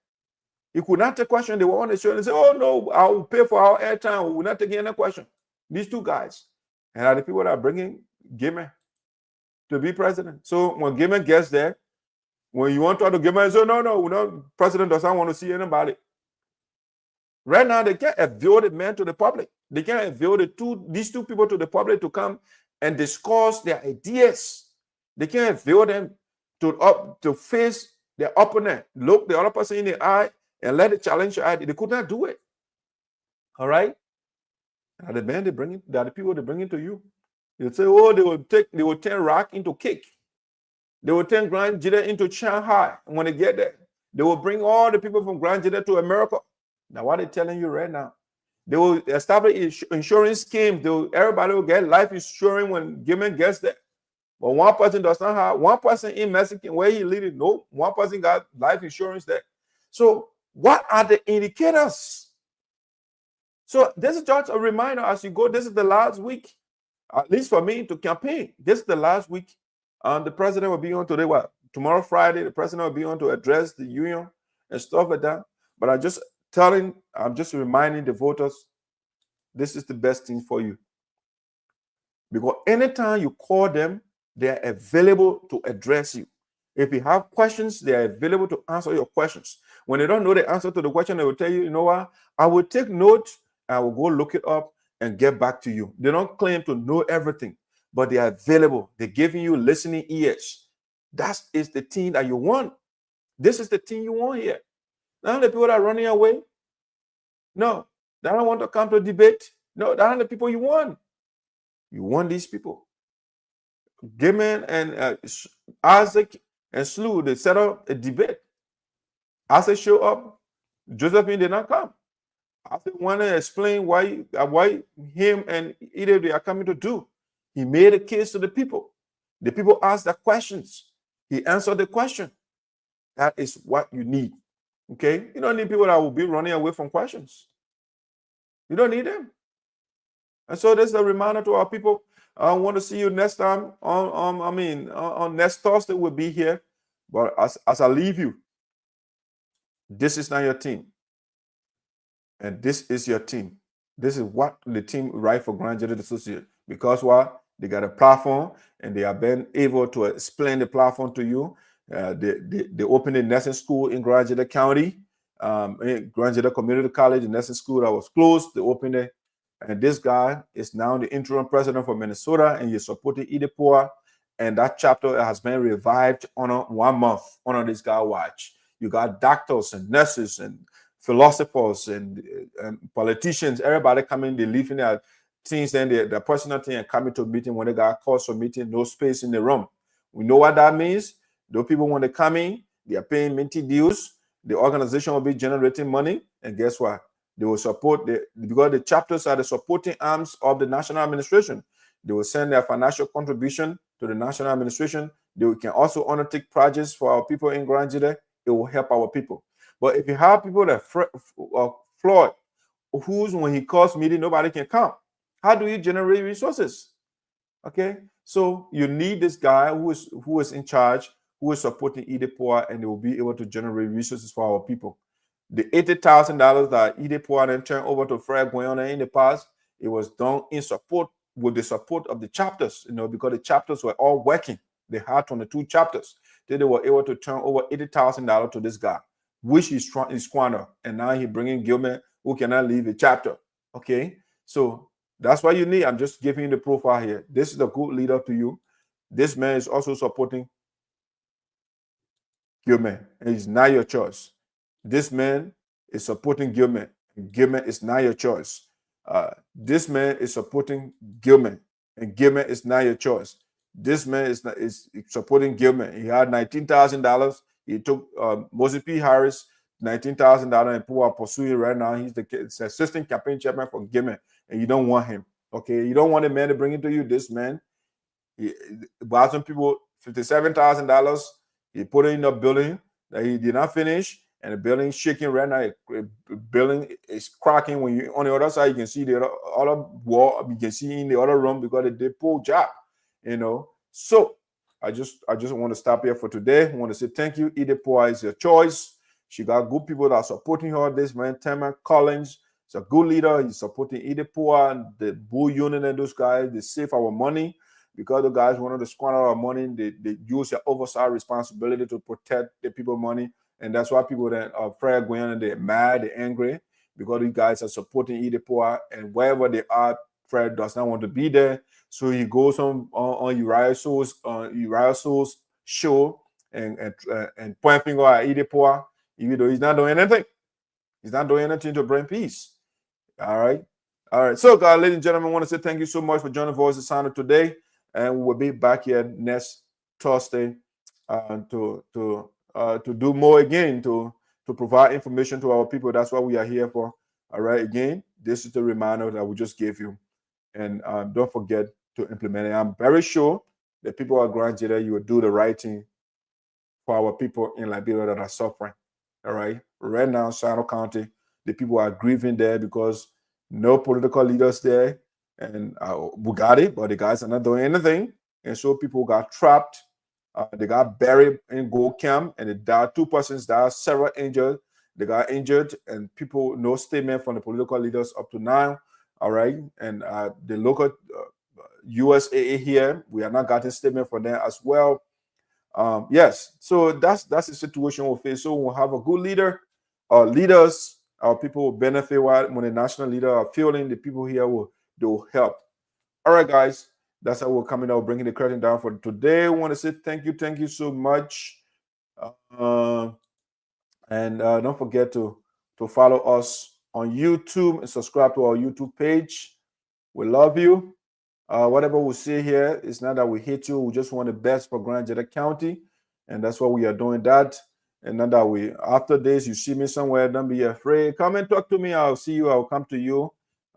he could not take questions. They were on the show and they say, oh no, I will pay for our airtime. We will not take any question. These two guys. And are the people that are bringing Gilman to be president. So when Gilman gets there, when you want to talk to Gilman, say, no, president doesn't want to see anybody. Right now, they can't avail the man to the public. They can't avail these two people to the public to come and discuss their ideas. They can't avail them to face their opponent, look the other person in the eye, and let it challenge your idea. They could not do it. All right? And the man they are the people they bring into you. They say, oh, they will turn rock into cake. They will turn Grand Jita into Shanghai. And when they get there, they will bring all the people from Grand Jita to America. Now, what they're telling you right now, they will establish insurance schemes. Everybody will get life insurance when Gilman gets there. But one person does not have, one person in Mexican where he leading, no, one person got life insurance there. So what are the indicators? So this is just a reminder as you go. This is the last week, at least for me, to campaign. This is the last week. The president will be on today. Tomorrow, Friday, the president will be on to address the union and stuff like that. But I'm just reminding the voters, this is the best thing for you. Because anytime you call them, they are available to address you. If you have questions, they are available to answer your questions. When they don't know the answer to the question, they will tell you, you know what, I will take notes, I will go look it up and get back to you. They don't claim to know everything, but they are available. They're giving you listening ears. That is the team that you want. This is the team you want here. Now the people that are running away, no, they don't want to come to debate. No, that are the people you want. You want these people. Gilman and Isaac and Slew, they set up a debate. Isaac showed up. Josephine did not come. Isaac wanted to explain why him and either they are coming to do. He made a case to the people. The people asked the questions. He answered the question. That is what you need. Okay? You don't need people that will be running away from questions. You don't need them. And so this is a reminder to our people. I want to see you next time on next Thursday we'll be here. But as I leave you, this is not your team. And this is your team. This is what the team write for Grand Judicial Associate. Because what? They got a platform and they have been able to explain the platform to you. They opened a nursing school in Grand Judicial County, Grand Judicial Community College, a nursing school that was closed. They opened it. And this guy is now the interim president for Minnesota, and he's supporting EDIASPORA. And that chapter has been revived on 1 month under this guy watch. You got doctors and nurses and philosophers and politicians, everybody coming, they leaving their things, then their personal thing, and coming to a meeting. When they got calls for meeting, no space in the room. We know what that means. Those people, when they come in, they are paying minty dues. The organization will be generating money, and guess what? They will support because the chapters are the supporting arms of the national administration. They will send their financial contribution to the national administration. They can also undertake projects for our people in Grand Jide. It will help our people. But if you have people that Floyd, who's when he calls meeting, nobody can come. How do you generate resources? Okay, so you need this guy who is in charge, who is supporting EDIASPORA, and they will be able to generate resources for our people. The $80,000 that EDIASPORA then turned over to Fred Guiana in the past, it was done in support, with the support of the chapters, because the chapters were all working. They had 22 chapters. Then they were able to turn over $80,000 to this guy, which he squandered. And now he's bringing Gilman, who cannot leave a chapter. Okay, so that's what you need. I'm just giving you the profile here. This is a good leader to you. This man is also supporting Gilman, and it's not your choice. This man is supporting Gilman. Gilman is not your choice. This man is supporting Gilman, and Gilman is not your choice. This man is supporting Gilman. He had $19,000. He took Moses P. Harris $19,000 and people are pursuing right now. He's the assistant campaign chairman for Gilman, and you don't want him. Okay, you don't want a man to bring it to you. This man, he bought some people $57,000. He put it in a building that he did not finish, and the building is shaking right now. The building is cracking. When you on the other side, you can see the other wall. You can see in the other room because they did poor job. So I just want to stop here for today. I want to say thank you. EDIASPORA is your choice. She got good people that are supporting her. This man, Tamara Collins, is a good leader. He's supporting EDIASPORA and the Bull Union and those guys. They save our money because the guys wanted to squander our money. They use their oversight responsibility to protect the people money. And that's why people that are prayer going and they're mad, they're angry because these guys are supporting EDIASPORA, and wherever they are, Fred does not want to be there. So he goes on Uriah Soul's show and point finger at EDIASPORA, even though he's not doing anything. He's not doing anything to bring peace. All right. So, guys, ladies and gentlemen, I want to say thank you so much for joining Voice of Sinoe today, and we will be back here next Thursday to do more again, to provide information to our people. That's what we are here for. All right. Again, this is the reminder that we just gave you, and don't forget to implement it. I'm very sure that people are granted you will do the right thing for our people in Liberia that are suffering. All right. Right now, Sinoe County, the people are grieving there because no political leaders there, and we got it, but the guys are not doing anything, and so people got trapped. They got buried in gold camp, and they died. 2 persons died, several injured. They got injured, and people, no statement from the political leaders up to now. All right, and the local USAA here, we are not getting statement from them as well. Yes, so that's the situation we'll face. So we'll have a good leader. Our leaders, our people will benefit when the national leader are feeling. The people here will help. All right, guys. That's how we're coming out, bringing the curtain down for today. I want to say thank you so much. And don't forget to follow us on YouTube and subscribe to our YouTube page. We love you. Whatever we say here, it's not that we hate you. We just want the best for Grand Jide County, and that's why we are doing that. And not that after this, you see me somewhere, don't be afraid. Come and talk to me. I'll see you. I'll come to you.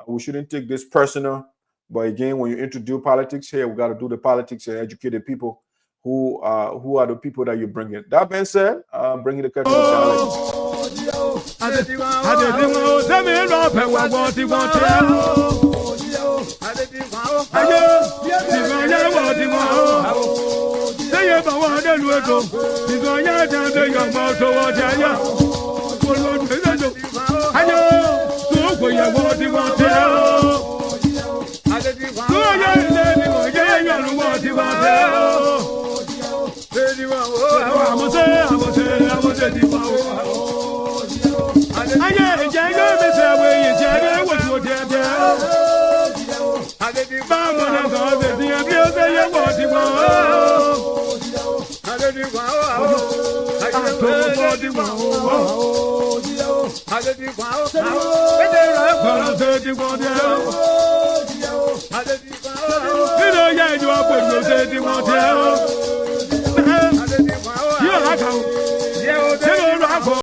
We shouldn't take this personal. But again, when you introduce politics here, we got to do the politics and educate the people who are the people that you bring in. That being said, bringing the curtain down. I Báwo ni sọ̀rọ̀ ṣe ti ẹbí ó ṣe yẹ wọ̀ ti wọ̀ ọ́? Àtòwò ti wọ̀ ọ́. Pété rẹ̀ gbọ́dọ̀ ṣe ti wọ̀ ti ẹ́ o. Nínú yẹ ìjọba pẹ̀lú ṣe ti wọ̀ ti ẹ́ o. Yóò lákàá o.